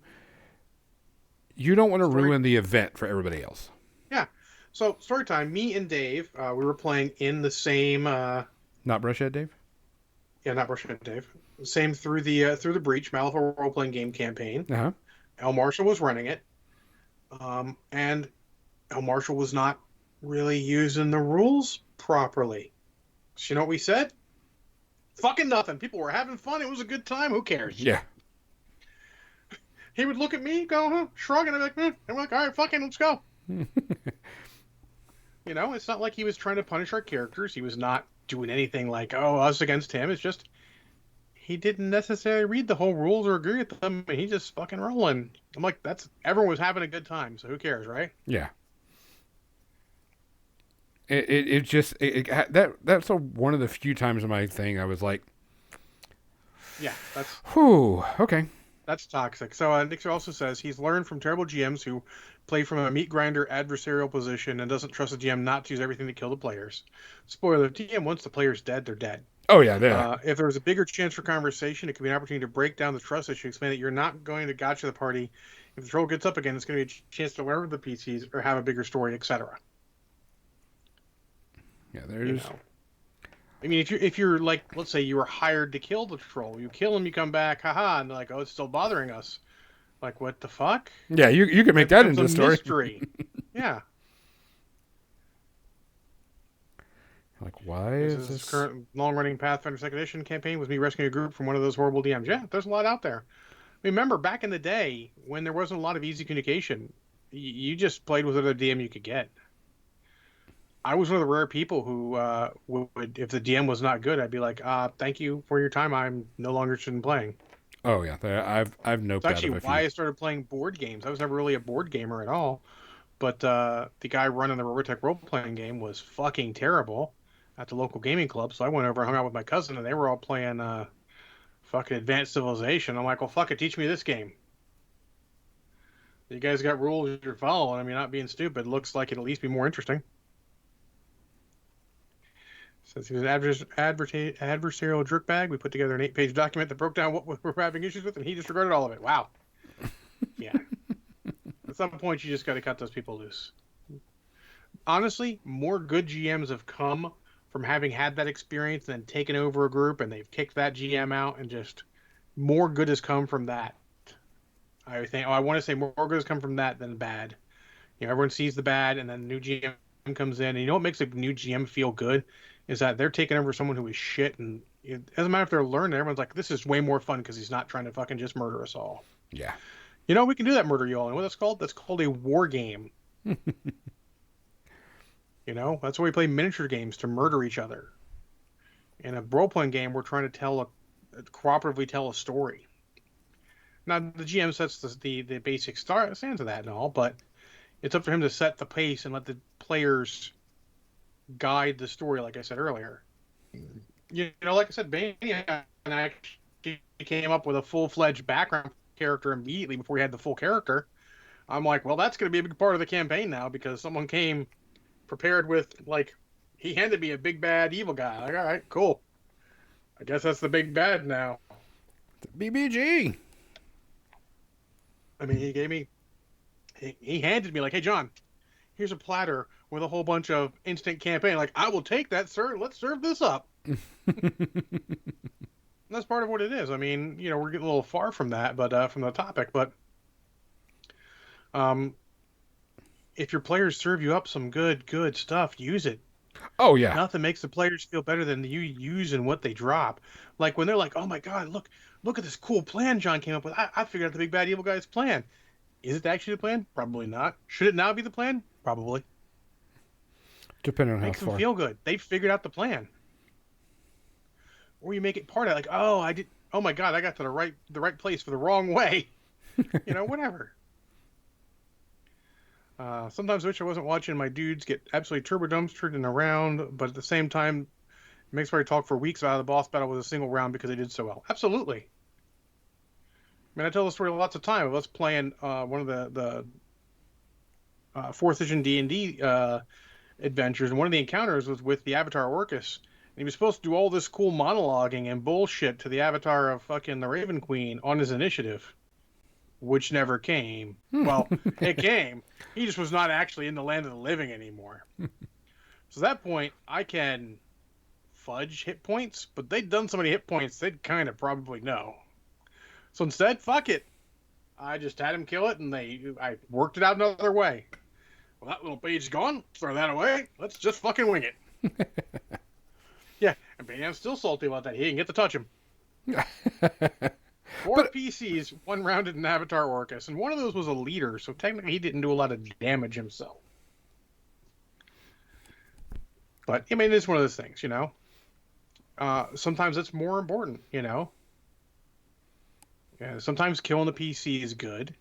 don't want to ruin the event for everybody else. Yeah. So, story time. Me and Dave, we were playing in the same... Not Brushhead Dave? Yeah, not Brushhead Dave. Same through the Breach, Malifaux role-playing game campaign. Uh-huh. L. Marshall was running it. And L. Marshall was not really using the rules properly. So you know what we said? Fucking nothing. People were having fun. It was a good time. Who cares? Yeah. He would look at me, go, shrug, and I'd be like, I'm like, all right, fucking, let's go. It's not like he was trying to punish our characters. He was not doing anything like, us against him. It's just, he didn't necessarily read the whole rules or agree with them, and he's just fucking rolling. I'm like, everyone was having a good time, so who cares, right? Yeah. That's one of the few times in my thing I was like, yeah, that's... Whew, okay. That's toxic. So Nick also says he's learned from terrible GMs who play from a meat grinder adversarial position and doesn't trust the GM not to use everything to kill the players. Spoiler, if the GM wants the players dead, they're dead. Oh, yeah, yeah. If there's a bigger chance for conversation, it could be an opportunity to break down the trust issue, explain that you're not going to gotcha the party. If the troll gets up again, it's going to be a chance to learn the PCs or have a bigger story, etc. Yeah, there's... I mean, if you're like, let's say you were hired to kill the troll, you kill him, you come back, haha, and they're like, oh, it's still bothering us. Like, what the fuck? Yeah, you can make that into a story. Mystery. Yeah. Like, why is this current long-running Pathfinder 2nd Edition campaign was me rescuing a group from one of those horrible DMs? Yeah, there's a lot out there. Remember, back in the day, when there wasn't a lot of easy communication, you just played with whatever DM you could get. I was one of the rare people who would, if the DM was not good, I'd be like, thank you for your time. I'm no longer interested in playing. Oh, yeah. I've no doubt. That's actually why I started playing board games. I was never really a board gamer at all. But the guy running the Robotech role-playing game was fucking terrible at the local gaming club. So I went over and hung out with my cousin, and they were all playing fucking Advanced Civilization. I'm like, well, fuck it, teach me this game. You guys got rules you're following. I mean, not being stupid. Looks like it'll at least be more interesting. Since he was an adversarial jerkbag, we put together an 8-page document that broke down what we're having issues with, and he disregarded all of it. Wow. Yeah. At some point, you just got to cut those people loose. Honestly, more good GMs have come from having had that experience than taken over a group, and they've kicked that GM out, and just more good has come from that. I want to say more good has come from that than bad. Everyone sees the bad, and then new GM comes in, and you know what makes a new GM feel good? Is that they're taking over someone who is shit, and it doesn't matter if they're learning. Everyone's like, this is way more fun because he's not trying to fucking just murder us all. Yeah. We can do that, murder you all. And what that's called? That's called a war game. That's why we play miniature games, to murder each other. In a role-playing game, we're trying to cooperatively tell a story. Now, the GM sets the basic stance of that and all, but it's up to him to set the pace and let the players guide the story, like I said earlier. Like I said, Bania and I he came up with a full-fledged background character immediately before he had the full character. I'm like, well, that's going to be a big part of the campaign now because someone came prepared with, like, he handed me a big bad evil guy. Like, all right, cool. I guess that's the big bad now. BBG. I mean, he handed me, like, hey, John, here's a platter with a whole bunch of instant campaign. Like, I will take that, sir. Let's serve this up. That's part of what it is. I mean, we're getting a little far from that, but from the topic. But if your players serve you up some good stuff, use it. Oh yeah. Nothing makes the players feel better than you using what they drop. Like when they're like, "Oh my God, look at this cool plan John came up with. I figured out the big bad evil guy's plan." Is it actually the plan? Probably not. Should it now be the plan? Probably. Depending on Makes how them far. feel good. They figured out the plan. Or you make it part of it, like, oh, I did. Oh my God, I got to the right place for the wrong way. Whatever. Sometimes I wish I wasn't watching my dudes get absolutely turbo dumpstered and around, but at the same time, it makes me talk for weeks about how the boss battle was a single round because they did so well. Absolutely. I mean, I tell the story lots of time of us playing one of the 4th edition D&D adventures, and one of the encounters was with the Avatar Orcus. And he was supposed to do all this cool monologuing and bullshit to the avatar of fucking the Raven Queen on his initiative, which never came. Well, it came. He just was not actually in the land of the living anymore. So at that point, I can fudge hit points, but they'd done so many hit points, they'd kind of probably know. So instead, fuck it. I just had him kill it, and I worked it out another way. Well, that little page's gone. Throw that away. Let's just fucking wing it. Yeah, and Bam's still salty about that. He didn't get to touch him. 4 PCs, 1 rounded an Avatar Orcus, and one of those was a leader, so technically he didn't do a lot of damage himself. But, I mean, it's one of those things, sometimes it's more important, Yeah, sometimes killing the PC is good,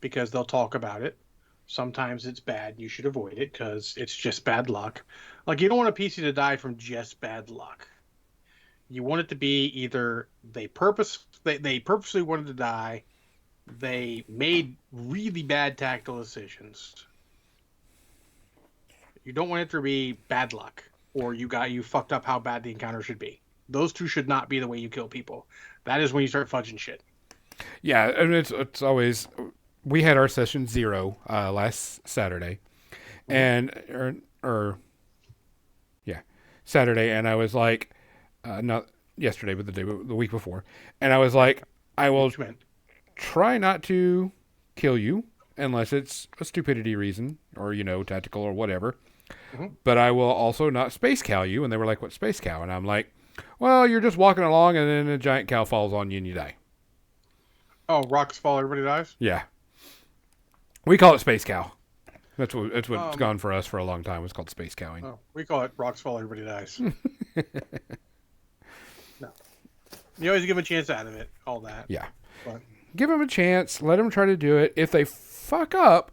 because they'll talk about it. Sometimes it's bad, and you should avoid it, because it's just bad luck. Like, you don't want a PC to die from just bad luck. You want it to be either they purposely wanted to die, they made really bad tactical decisions. You don't want it to be bad luck, or you fucked up how bad the encounter should be. Those two should not be the way you kill people. That is when you start fudging shit. Yeah, and it's always. We had our session 0 last Saturday, and Saturday, and I was like, not yesterday, but the week before, and I was like, I will try not to kill you unless it's a stupidity reason or tactical or whatever. Mm-hmm. But I will also not space cow you. And they were like, "What space cow?" And I'm like, "Well, you're just walking along, and then a giant cow falls on you and you die." Oh, rocks fall, everybody dies? Yeah. We call it space cow. That's what's gone for us for a long time. It's called space cowing. Oh, we call it rocks fall, everybody dies. No. You always give them a chance out of it, all that. Yeah. But give them a chance. Let them try to do it. If they fuck up,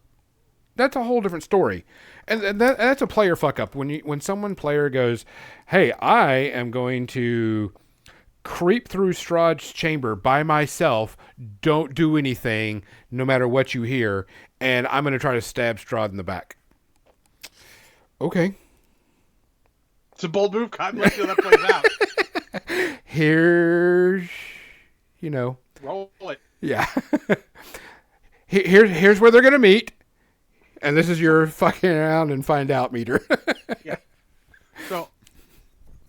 that's a whole different story. And that's a player fuck up. When someone player goes, "Hey, I am going to creep through Strahd's chamber by myself. Don't do anything, no matter what you hear, and I'm going to try to stab Strahd in the back." Okay. It's a bold move. God bless you. That plays out. Here's, roll it. Yeah. Here's where they're going to meet. And this is your fucking around and find out meter. Yeah. So,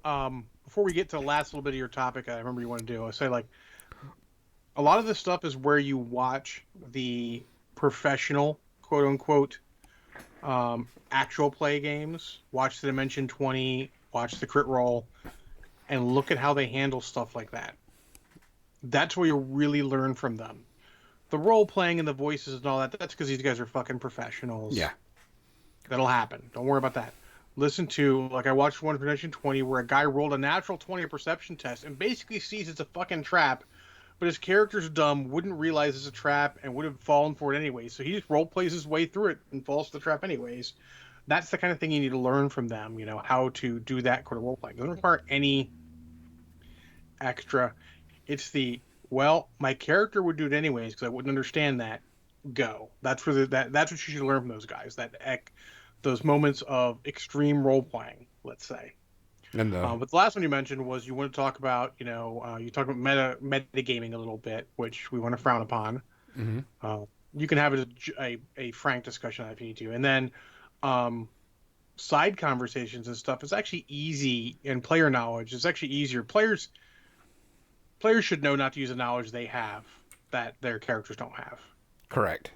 before we get to the last little bit of your topic, I remember you want to do, I say, like, a lot of this stuff is where you watch the professional, quote unquote, actual play games, watch the Dimension 20, watch the Crit Roll, and look at how they handle stuff like that. That's where you really learn from them. The role playing and the voices and all that, that's because these guys are fucking professionals. Yeah. That'll happen. Don't worry about that. Listen to, like, I watched one for Dimension 20 where a guy rolled a natural 20 perception test and basically sees it's a fucking trap, but his character's dumb, wouldn't realize it's a trap, and would have fallen for it anyway. So he just role plays his way through it and falls to the trap anyways. That's the kind of thing you need to learn from them, how to do that kind of role playing. It doesn't require any extra. It's the, well, my character would do it anyways because I wouldn't understand that. Go. That's where that's what you should learn from those guys. Those moments of extreme role playing, let's say. And but the last one you mentioned was you want to talk about, you talk about meta gaming a little bit, which we want to frown upon. Mm-hmm. You can have it a frank discussion if you need to, and then side conversations and stuff is actually easy, and player knowledge is actually easier. Players should know not to use the knowledge they have that their characters don't have. Correct.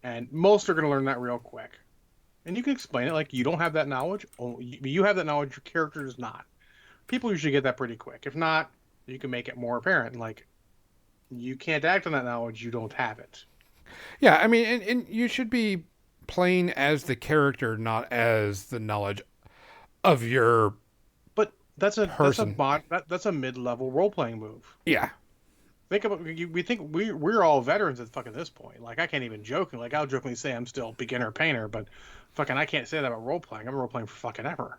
And most are going to learn that real quick. And you can explain it like you don't have that knowledge. You have that knowledge, your character does not. People usually get that pretty quick. If not, you can make it more apparent. Like, you can't act on that knowledge, you don't have it. Yeah, I mean, and you should be playing as the character, not as the knowledge of your. But that's a person. That's a mid-level role-playing move. Yeah. Think about we're all veterans at fucking this point. Like, I can't even joke. Like, I'll jokingly say I'm still beginner painter, but fucking I can't say that about role-playing. I'm role-playing for fucking ever.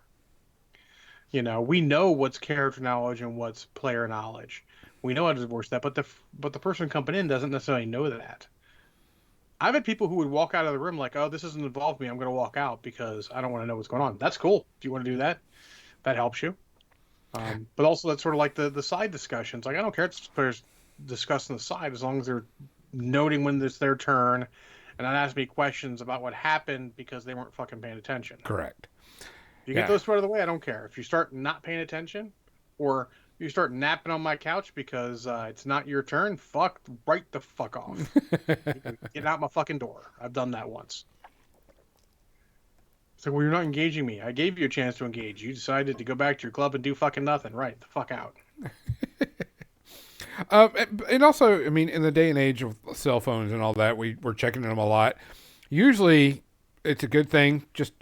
We know what's character knowledge and what's player knowledge. We know how to divorce that, but the person coming in doesn't necessarily know that. I've had people who would walk out of the room like, "Oh, this doesn't involve me. I'm going to walk out because I don't want to know what's going on." That's cool. If you want to do that, that helps you. But also, that's sort of like the side discussions. Like, I don't care if players discussing the side as long as they're noting when it's their turn and not asking me questions about what happened because they weren't fucking paying attention. Correct. You get those out of the way, I don't care. If you start not paying attention or you start napping on my couch because it's not your turn, right the fuck off. Get out my fucking door. I've done that once. It's like, well, you're not engaging me. I gave you a chance to engage. You decided to go back to your club and do fucking nothing. Right the fuck out. And also, I mean, in the day and age of cell phones and all that, we're checking them a lot. Usually, it's a good thing. Just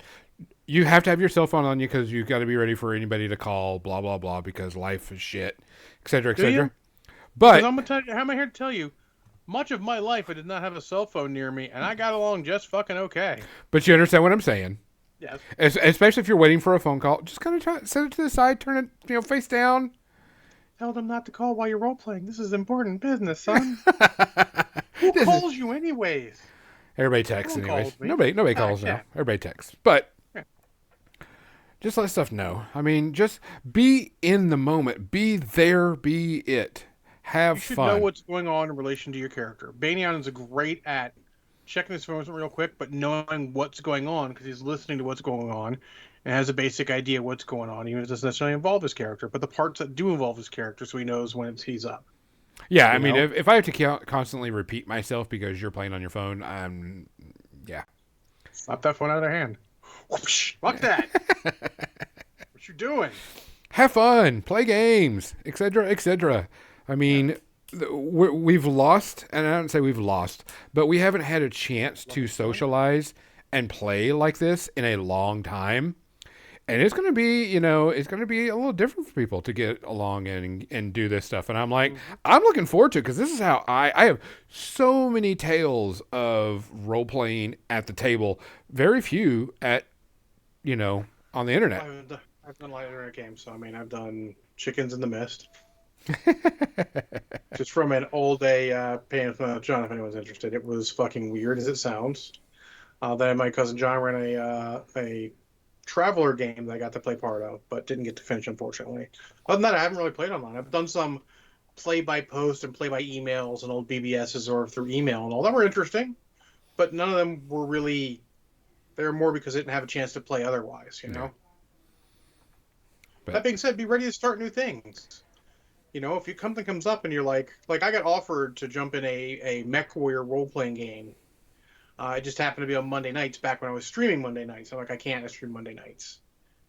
you have to have your cell phone on you because you've got to be ready for anybody to call. Blah blah blah. Because life is shit, etc. etc. But I'm gonna tell you, how am I here to tell you? Much of my life, I did not have a cell phone near me, and I got along just fucking okay. But you understand what I'm saying? Yes. Especially if you're waiting for a phone call, just kind of set it to the side, turn it, face down. Tell them not to call while you're role playing. This is important business, son. Who calls you anyways? Everybody texts anyways. Nobody calls now. Everybody texts. But just let stuff know. I mean, just be in the moment. Be there. Be it. Have fun. You should know what's going on in relation to your character. Banyan is great at checking his phone real quick, but knowing what's going on because he's listening to what's going on and has a basic idea of what's going on, even if it doesn't necessarily involve his character. But the parts that do involve his character, so he knows when he's up. Yeah, I mean, if I have to constantly repeat myself because you're playing on your phone, yeah. Slap that phone out of their hand. Whoosh, fuck that. What you doing? Have fun. Play games, etc., etc. I mean, we've lost, and I don't say we've lost, but we haven't had a chance to socialize and play like this in a long time. And it's going to be, it's going to be a little different for people to get along and do this stuff. And I'm like, I'm looking forward to it because this is how I have so many tales of role playing at the table. Very few at, on the internet. I've done a lot of internet games. So, I mean, I've done Chickens in the Mist. Just from an old day, paying for John, if anyone's interested. It was fucking weird as it sounds. Then my cousin John ran a Traveler game that I got to play part of, but didn't get to finish, unfortunately. Other than that, I haven't really played online. I've done some play by post and play by emails and old BBSs or through email and all that were interesting, but none of them were really. They were more because I didn't have a chance to play otherwise, know. But that being said, be ready to start new things. If something comes up and you're like I got offered to jump in a MechWarrior role-playing game. It just happened to be on Monday nights back when I was streaming Monday nights. I'm like, I can't stream Monday nights.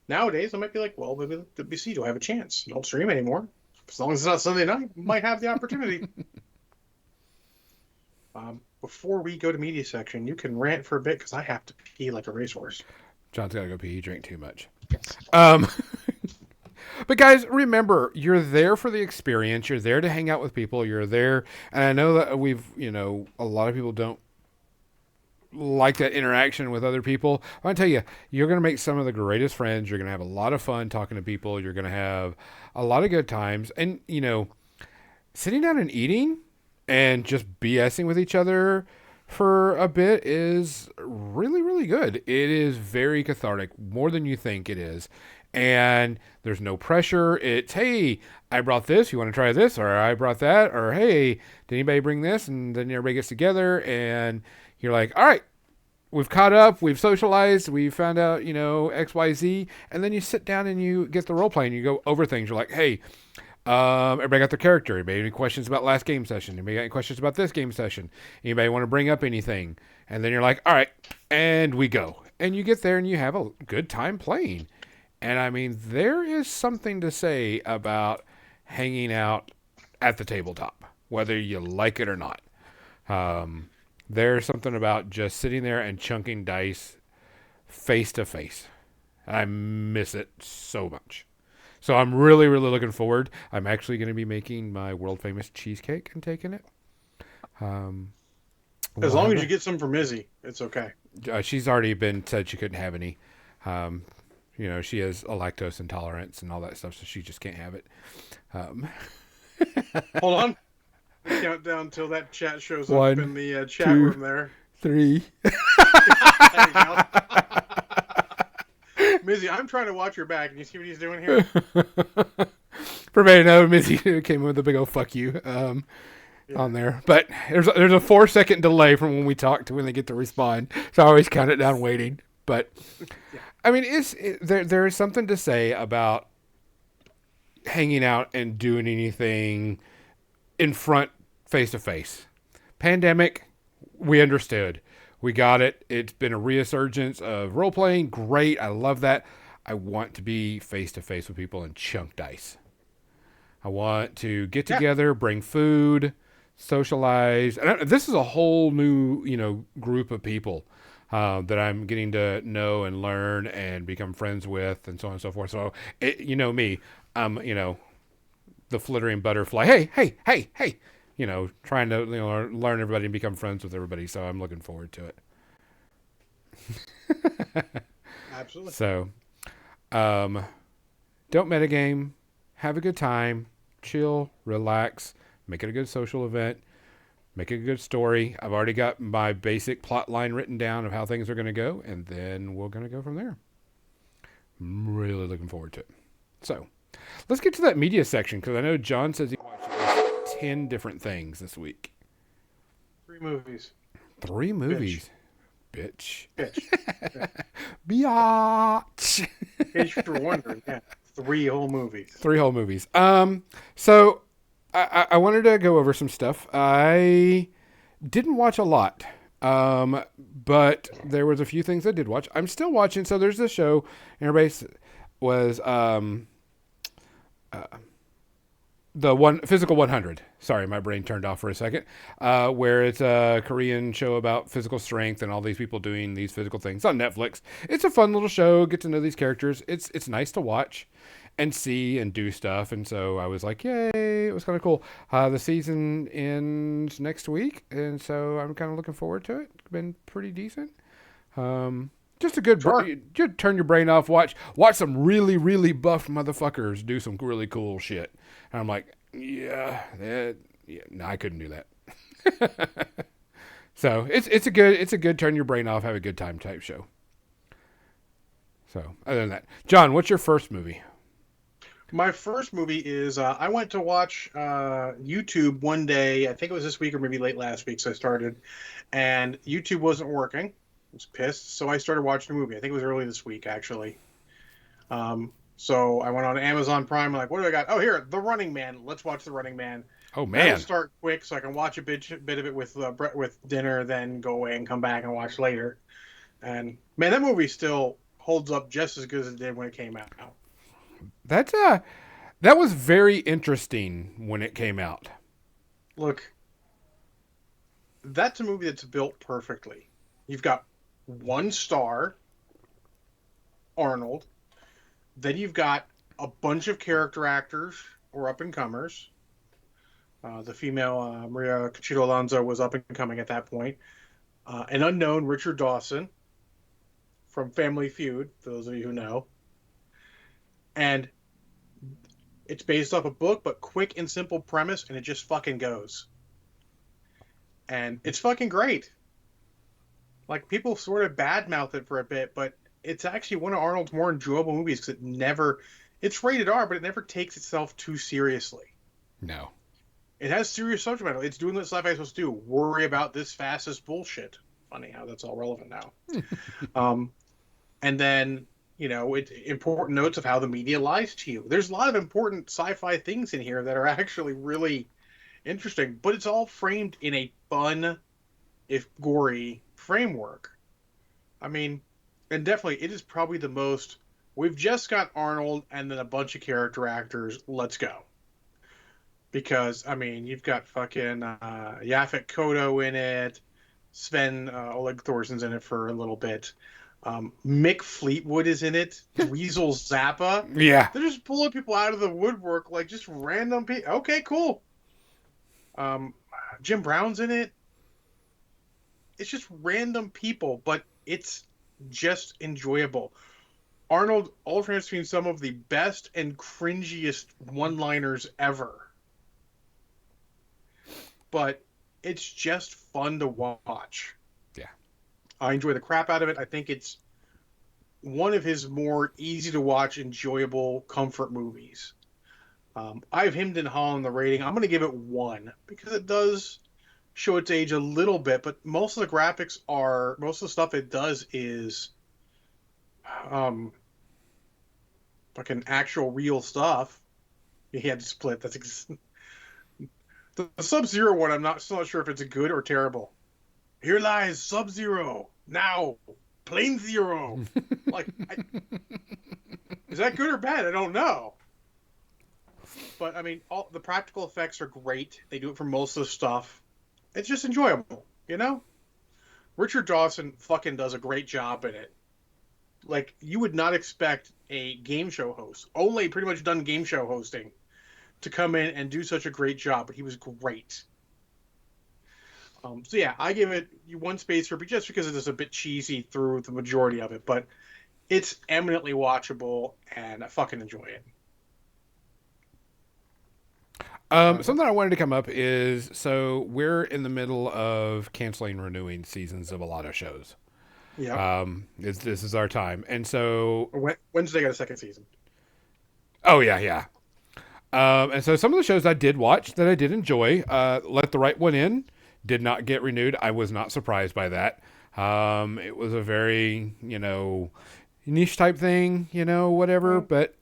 Nowadays, I might be like, well, maybe WC, do I have a chance? Don't stream anymore. As long as it's not Sunday night, I might have the opportunity. Before we go to media section, you can rant for a bit because I have to pee like a racehorse. John's got to go pee. He drank too much. Yes. But guys, remember, you're there for the experience. You're there to hang out with people. You're there. And I know that a lot of people don't like that interaction with other people. I want to tell you, you're going to make some of the greatest friends. You're going to have a lot of fun talking to people. You're going to have a lot of good times. And, sitting down and eating and just BSing with each other for a bit is really, really good. It is very cathartic, more than you think it is. And there's no pressure. It's, hey, I brought this. You want to try this? Or I brought that. Or, hey, did anybody bring this? And then everybody gets together and you're like, all right, we've caught up, we've socialized, we found out, XYZ. And then you sit down and you get the role play and you go over things. You're like, hey, everybody got their character. Anybody have any questions about last game session? Anybody got any questions about this game session? Anybody want to bring up anything? And then you're like, all right, and we go. And you get there and you have a good time playing. And I mean, there is something to say about hanging out at the tabletop, whether you like it or not. There's something about just sitting there and chunking dice face to face. I miss it so much. So I'm really, really looking forward. I'm actually going to be making my world famous cheesecake and taking it. As long as you get some from Izzy, it's okay. She's already said she couldn't have any. She has a lactose intolerance and all that stuff, so she just can't have it. Hold on. Count down until that chat shows up in the chat room there. 3. There you go. Mizzy, I'm trying to watch your back. Can you see what he's doing here? For me, no, Mizzy came in with a big old fuck you on there. But there's a 4-second delay from when we talk to when they get to respond. So I always count it down waiting. But, yeah. I mean, there is something to say about hanging out and doing anything in front face to face. Pandemic, we understood. We got it. It's been a resurgence of role playing. Great. I love that. I want to be face to face with people and chunk dice. I want to get together, bring food, socialize. And this is a whole new, group of people that I'm getting to know and learn and become friends with and so on and so forth. So, me, I'm, the flittering butterfly. Hey, trying to learn everybody and become friends with everybody. So I'm looking forward to it. Absolutely. So, don't metagame. Have a good time. Chill. Relax. Make it a good social event. Make it a good story. I've already got my basic plot line written down of how things are going to go, and then we're going to go from there. I'm really looking forward to it. So, let's get to that media section, because I know John says he watched 10 different things this week. 3 movies. 3 movies. Bitch. Biatch. In case you're wondering, 3 whole movies. 3 whole movies. So I wanted to go over some stuff. I didn't watch a lot. But there was a few things I did watch. I'm still watching. So there's this show. Everybody was the Physical 100. Sorry, my brain turned off for a second. Where it's a Korean show about physical strength and all these people doing these physical things on Netflix. It's a fun little show. Get to know these characters. It's nice to watch and see and do stuff. And so I was like, yay, it was kind of cool. The season ends next week. And so I'm kind of looking forward to it. It's been pretty decent. Just a good, just turn your brain off. Watch some really, really buff motherfuckers do some really cool shit. And I'm like, no, I couldn't do that. So it's a good turn your brain off, have a good time type show. So other than that, John, what's your first movie? My first movie is I went to watch YouTube one day. I think it was this week or maybe late last week. So I started, and YouTube wasn't working. I was pissed, so I started watching a movie. I think it was early this week, actually. So I went on Amazon Prime. I'm like, what do I got? Oh, here, The Running Man. Let's watch The Running Man. Oh man! That'll start quick, so I can watch a bit of it with dinner, then go away and come back and watch later. And man, that movie still holds up just as good as it did when it came out. That was very interesting when it came out. Look, that's a movie that's built perfectly. You've got one star, Arnold. Then you've got a bunch of character actors or up-and-comers. The female Maria Conchita Alonso was up-and-coming at that point. An unknown Richard Dawson from Family Feud, for those of you who know. And It's based off a book, but quick and simple premise, and it just fucking goes. And it's fucking great. Like, people sort of badmouth it for a bit, but it's actually one of Arnold's more enjoyable movies because it's rated R, but it never takes itself too seriously. No. It has serious subject matter. It's doing what sci-fi is supposed to do. Worry about this fastest bullshit. Funny how that's all relevant now. And then, important notes of how the media lies to you. There's a lot of important sci-fi things in here that are actually really interesting, but it's all framed in a fun, if gory, framework. I mean, and definitely, it is probably the most. We've just got Arnold and then a bunch of character actors. Let's go. Because, I mean, you've got fucking Yaphet Kotto in it. Sven Oleg Thorsen's in it for a little bit. Mick Fleetwood is in it. Weasel Zappa. Yeah. They're just pulling people out of the woodwork, like just random people. Okay, cool. Jim Brown's in it. It's just random people, but it's just enjoyable. Arnold alternates between some of the best and cringiest one-liners ever. But it's just fun to watch. Yeah. I enjoy the crap out of it. I think it's one of his more easy-to-watch, enjoyable comfort movies. I have hemmed and hawed on the rating. I'm going to give it 1 because it does show its age a little bit, but most of the stuff it does is fucking actual real stuff. He had to split. The Sub-Zero one, I'm still not sure if it's a good or terrible. Here lies Sub-Zero. Now, Plane Zero. Is that good or bad? I don't know. But, I mean, all the practical effects are great. They do it for most of the stuff. It's just enjoyable, Richard Dawson fucking does a great job in it. Like, you would not expect a game show host, only pretty much done game show hosting, to come in and do such a great job, but he was great. So yeah, I give it 1 spacer, but just because it is a bit cheesy through the majority of it, but it's eminently watchable, and I fucking enjoy it. Something I wanted to come up is, so we're in the middle of canceling, renewing seasons of a lot of shows. Yeah. This is our time, and so Wednesday got a second season. Oh yeah. And so some of the shows I did watch that I did enjoy, Let the Right One In did not get renewed. I was not surprised by that. It was a very, niche type thing, whatever, but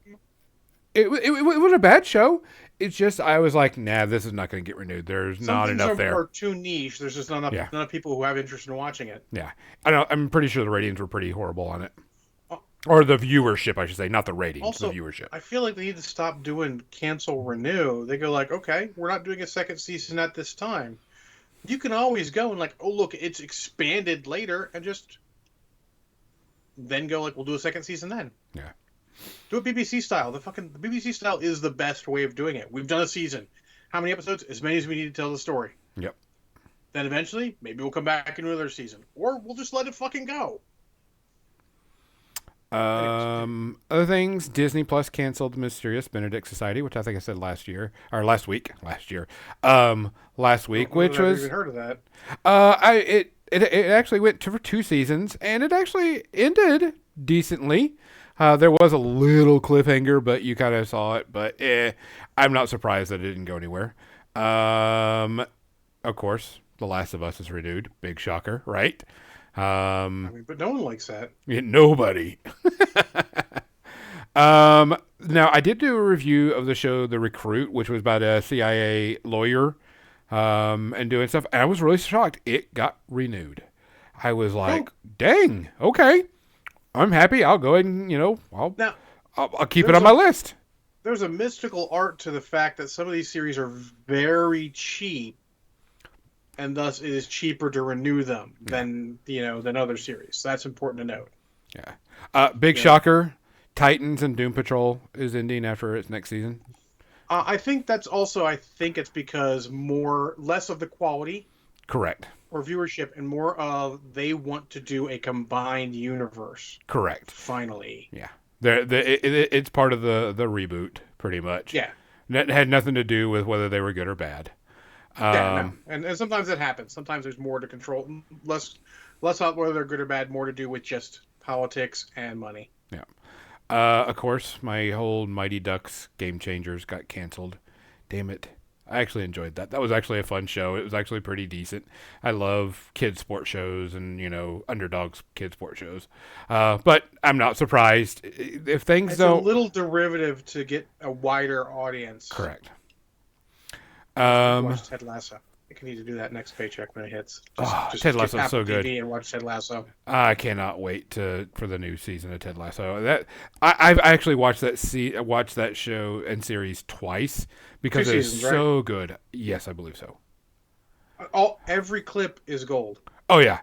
it was a bad show. It's just, I was like, nah, this is not going to get renewed. There's not enough there. Are too niche. There's just not enough people who have interest in watching it. Yeah. I'm pretty sure the ratings were pretty horrible on it. Or the viewership, I should say, not the ratings, also, the viewership. I feel like they need to stop doing cancel, renew. They go like, okay, we're not doing a second season at this time. You can always go and like, oh, look, it's expanded later, and just then go like, we'll do a second season then. Yeah. Do it BBC style. The BBC style is the best way of doing it. We've done a season. How many episodes? As many as we need to tell the story. Yep. Then eventually, maybe we'll come back into another season. Or we'll just let it fucking go. Other things, Disney Plus canceled the Mysterious Benedict Society, which I think I said last week, which was, even heard of that. It actually went for 2 seasons, and it actually ended decently. There was a little cliffhanger, but you kind of saw it, but I'm not surprised that it didn't go anywhere. Of course, The Last of Us is renewed. Big shocker, right? But no one likes that. Nobody. Now, I did do a review of the show The Recruit, which was about a CIA lawyer and doing stuff. And I was really shocked. It got renewed. I was like, dang, okay. I'm happy. I'll go ahead and, I'll keep it on my list. There's a mystical art to the fact that some of these series are very cheap. And thus, it is cheaper to renew them than other series. That's important to note. Yeah. Big shocker. Titans and Doom Patrol is ending after its next season. I think that's also. I think it's because less of the quality. Correct. Or viewership, and more of they want to do a combined universe. Correct. Finally. Yeah. It's part of the reboot, pretty much. Yeah. It had nothing to do with whether they were good or bad. Yeah, no. And sometimes it happens. Sometimes there's more to control, less about whether they're good or bad, more to do with just politics and money. Yeah. Of course, my whole Mighty Ducks Game Changers got canceled. Damn it. I actually enjoyed that. That was actually a fun show. It was actually pretty decent. I love kids sport shows and, underdogs kids sport shows. But I'm not surprised if things don't. It's a little derivative to get a wider audience. Correct. Watch Ted Lasso. I think I need to do that next paycheck when it hits. Just Ted Lasso's so good. TV and watch Ted Lasso. I cannot wait for the new season of Ted Lasso. I've actually watched that show and series twice because it is so good. Yes, I believe so. Every clip is gold. Oh yeah,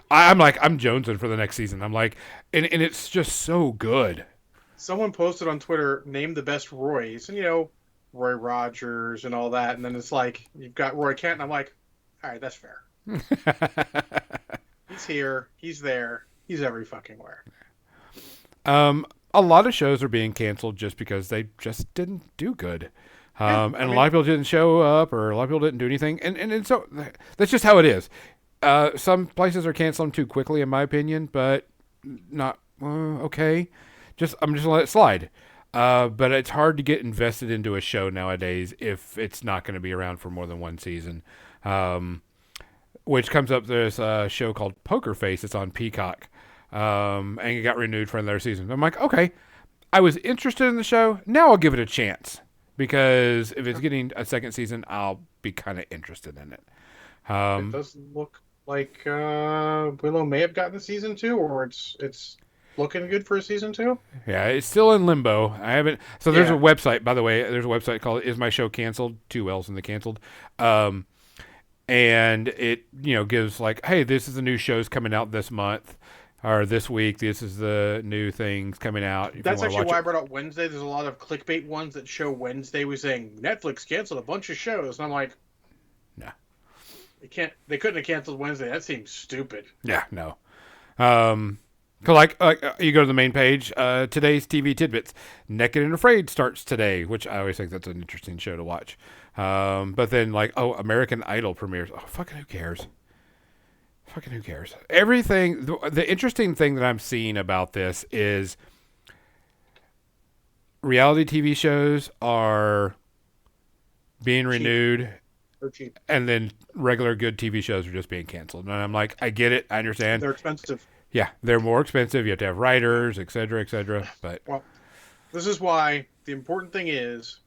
I'm jonesing for the next season. I'm like, and it's just so good. Someone posted on Twitter, name the best Roys, and Roy Rogers and all that, and then it's like you've got Roy Kent, and I'm like, all right, that's fair. He's here, he's there, he's every fucking where. A lot of shows are being canceled just because they just didn't do good. A lot of people didn't show up, or a lot of people didn't do anything, and so that's just how it is. Some places are canceling too quickly, in my opinion, but not okay. I'm just gonna let it slide. But it's hard to get invested into a show nowadays if it's not going to be around for more than one season. Which comes up, there's a show called Poker Face. It's on Peacock. And it got renewed for another season. I'm like, okay, I was interested in the show. Now I'll give it a chance. Because if it's getting a second season, I'll be kind of interested in it. It does look like Willow may have gotten a season 2, or it's looking good for a season 2. Yeah, it's still in limbo. I haven't. So there's a website, by the way. There's a website called "Is My Show Canceled?" 2 L's in the canceled. And it gives like, hey, this is the new shows coming out this month or this week. This is the new things coming out. That's actually why I brought up Wednesday. There's a lot of clickbait ones that show Wednesday was saying Netflix canceled a bunch of shows, and I'm like, no, they couldn't have canceled Wednesday. That seems stupid. Yeah, no. Like you go to the main page, today's TV tidbits. Naked and Afraid starts today, which I always think that's an interesting show to watch. But then American Idol premieres. Oh, fucking who cares? Fucking who cares? Everything. The interesting thing that I'm seeing about this is reality TV shows are being renewed. Cheap. And then regular good TV shows are just being canceled. And I'm like, I get it. I understand. They're expensive. Yeah, they're more expensive. You have to have writers, et cetera, et cetera. But this is why the important thing is,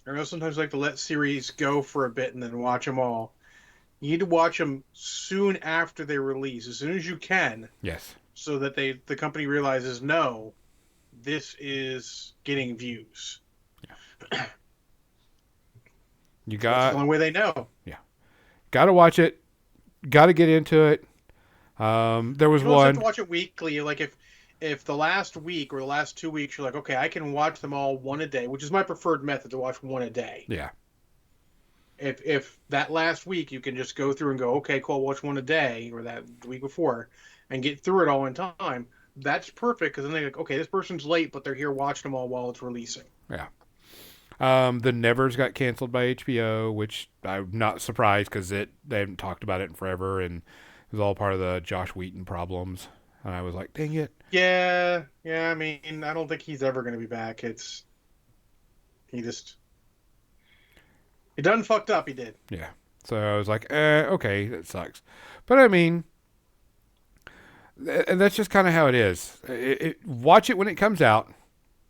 I know sometimes I like to let series go for a bit and then watch them all. You need to watch them soon after they release, as soon as you can. Yes. So that the company realizes, no, this is getting views. Yeah. That's the only way they know. Yeah. Got to watch it. Got to get into it. There was one. You have to watch it weekly. Like if the last week or the last 2 weeks, you're like, okay, I can watch them all one a day, which is my preferred method, to watch one a day. Yeah. If that last week you can just go through and go, okay, cool, watch one a day, or that week before, and get through it all in time, that's perfect, because then they're like, okay, this person's late, but they're here watching them all while it's releasing. Yeah. The Nevers got canceled by HBO, which I'm not surprised because they haven't talked about it in forever, and it was all part of the Josh Wheaton problems. And I was like, dang it. Yeah. I mean, I don't think he's ever going to be back. He done fucked up. He did. Yeah. So I was like, okay, that sucks. But I mean, that's just kind of how it is. Watch it when it comes out.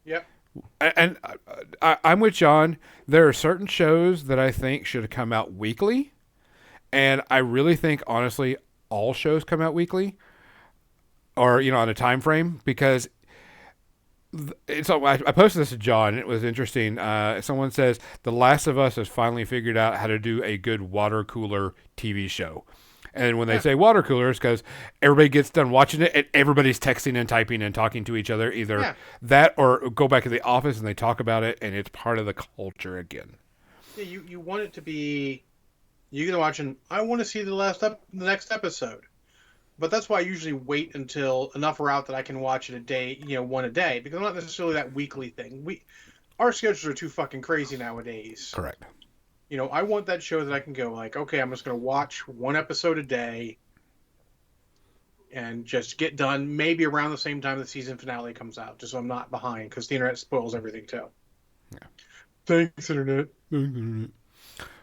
Yep. And I'm with John. There are certain shows that I think should come out weekly. And I really think, honestly, all shows come out weekly. Or, on a time frame. Because I posted this to John, and it was interesting. Someone says, The Last of Us has finally figured out how to do a good water cooler TV show. And when they say water coolers, because everybody gets done watching it, and everybody's texting and typing and talking to each other. Either that or go back to the office and they talk about it, and it's part of the culture again. Yeah, you want it to be... You're going to watch, and I want to see the next episode. But that's why I usually wait until enough are out that I can watch it a day, one a day, because I'm not necessarily that weekly thing. Our schedules are too fucking crazy nowadays. Correct. I want that show that I can go like, okay, I'm just going to watch one episode a day and just get done maybe around the same time the season finale comes out, just so I'm not behind, because the internet spoils everything too. Yeah. Thanks, internet.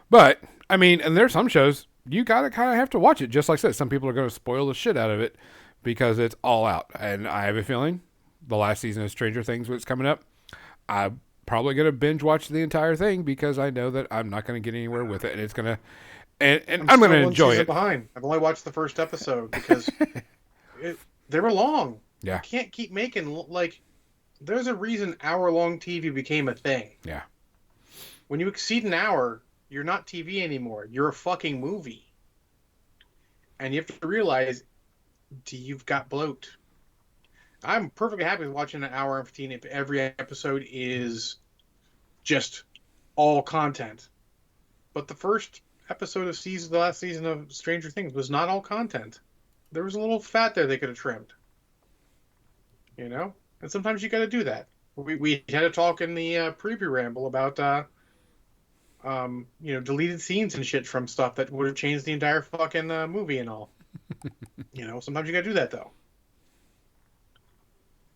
But, I mean, and there's some shows you gotta kind of have to watch it. Just like I said, some people are going to spoil the shit out of it because it's all out. And I have a feeling the last season of Stranger Things, what's coming up, I'm probably going to binge watch the entire thing because I know that I'm not going to get anywhere with it. And it's going to, and I'm going to enjoy it. Behind. I've only watched the first episode because they were long. Yeah. You can't keep making, like, there's a reason hour-long TV became a thing. Yeah. When you exceed an hour, you're not TV anymore. You're a fucking movie. And you have to realize you've got bloat. I'm perfectly happy with watching an hour and 15 if every episode is just all content. But the first episode of the last season of Stranger Things was not all content. There was a little fat there they could have trimmed. And sometimes you got to do that. We had a talk in the preview ramble about deleted scenes and shit from stuff that would have changed the entire fucking movie and all. Sometimes you gotta do that though.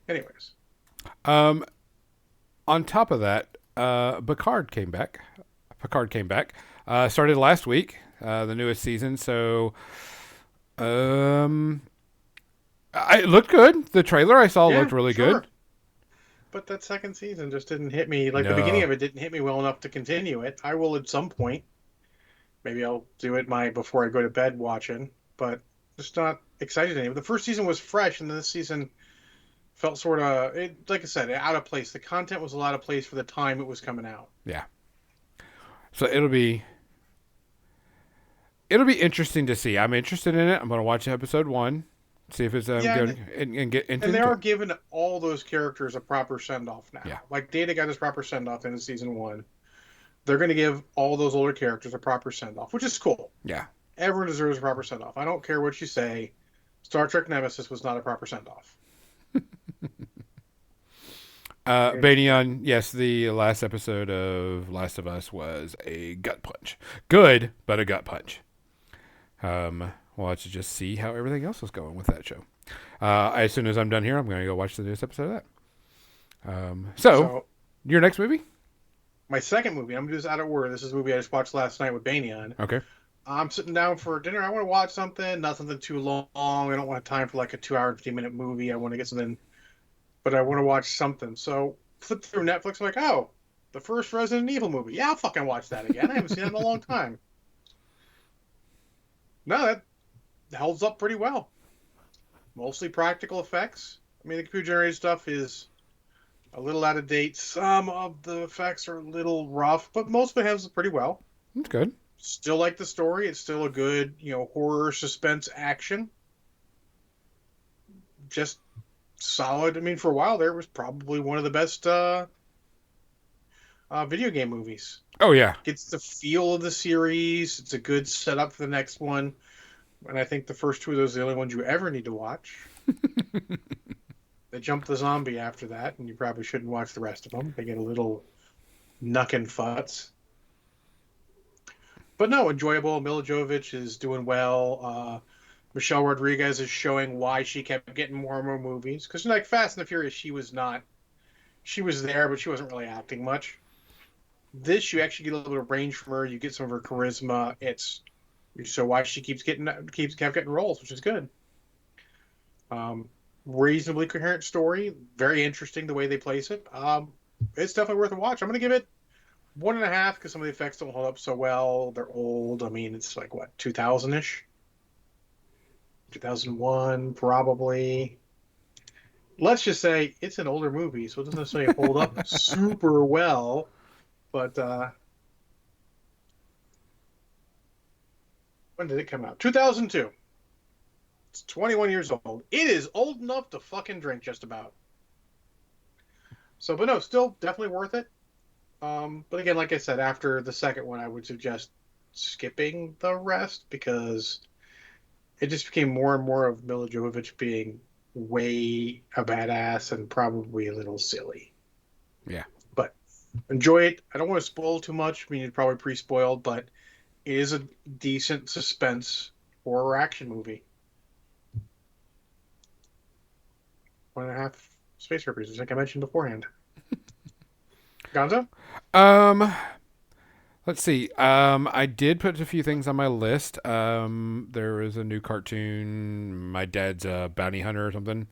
Anyways. On top of that, Picard came back. Started last week, the newest season. So, it looked good. The trailer I saw looked really good. But that second season just didn't hit me. Like, the beginning of it didn't hit me well enough to continue it. I will at some point. Maybe I'll do it before I go to bed watching. But just not excited anymore. The first season was fresh, and then this season felt sort of, like I said, out of place. The content was a lot of place for the time it was coming out. Yeah. So it'll be interesting to see. I'm interested in it. I'm going to watch episode 1. See if it's good and get into. And they are giving all those characters a proper send off now. Yeah. Like Data got his proper send off in season 1. They're going to give all those older characters a proper send off, which is cool. Yeah. Everyone deserves a proper send off. I don't care what you say. Star Trek Nemesis was not a proper send off. Banion, yes, the last episode of Last of Us was a gut punch. Good, but a gut punch. We'll have to just see how everything else is going with that show. As soon as I'm done here, I'm going to go watch the newest episode of that. So, your next movie? My second movie, I'm just out of order. This is a movie I just watched last night with Banion. Okay. I'm sitting down for dinner. I want to watch something, not something too long. I don't want time for like a 2-hour and 15-minute movie. I want to get something, but I want to watch something. So, flip through Netflix. I'm like, oh, the first Resident Evil movie. Yeah, I'll fucking watch that again. I haven't seen it in a long time. No, that holds up pretty well. Mostly practical effects. I mean, the computer-generated stuff is a little out of date. Some of the effects are a little rough, but most of it handles it pretty well. That's good. Still like the story. It's still a good, horror, suspense, action. Just solid. I mean, for a while there, it was probably one of the best video game movies. Oh, yeah. Gets the feel of the series. It's a good setup for the next one. And I think the first 2 of those are the only ones you ever need to watch. They jump the zombie after that, and you probably shouldn't watch the rest of them. They get a little knuck and futz. But no, enjoyable. Mila Jovovich is doing well. Michelle Rodriguez is showing why she kept getting more and more movies. Because like Fast and the Furious, she was there, but she wasn't really acting much. This, you actually get a little bit of range from her. You get some of her charisma. So why she kept getting roles, which is good. Reasonably coherent story, very interesting the way they place it. It's definitely worth a watch. I'm going to give it 1.5 because some of the effects don't hold up so well. They're old. I mean, it's like what, 2000-ish, 2001 probably. Let's just say it's an older movie, so it doesn't necessarily hold up super well. But when did it come out? 2002. It's 21 years old. It is old enough to fucking drink just about. So, but no, still definitely worth it. But again, like I said, after the second one, I would suggest skipping the rest because it just became more and more of Mila Jovovich being way a badass and probably a little silly. Yeah. But enjoy it. I don't want to spoil too much. I mean, it's probably pre-spoiled, but it is a decent suspense horror action movie. 1.5 space herpes, like I mentioned beforehand. Gonzo? Let's see. I did put a few things on my list. There is a new cartoon. My dad's a bounty hunter or something.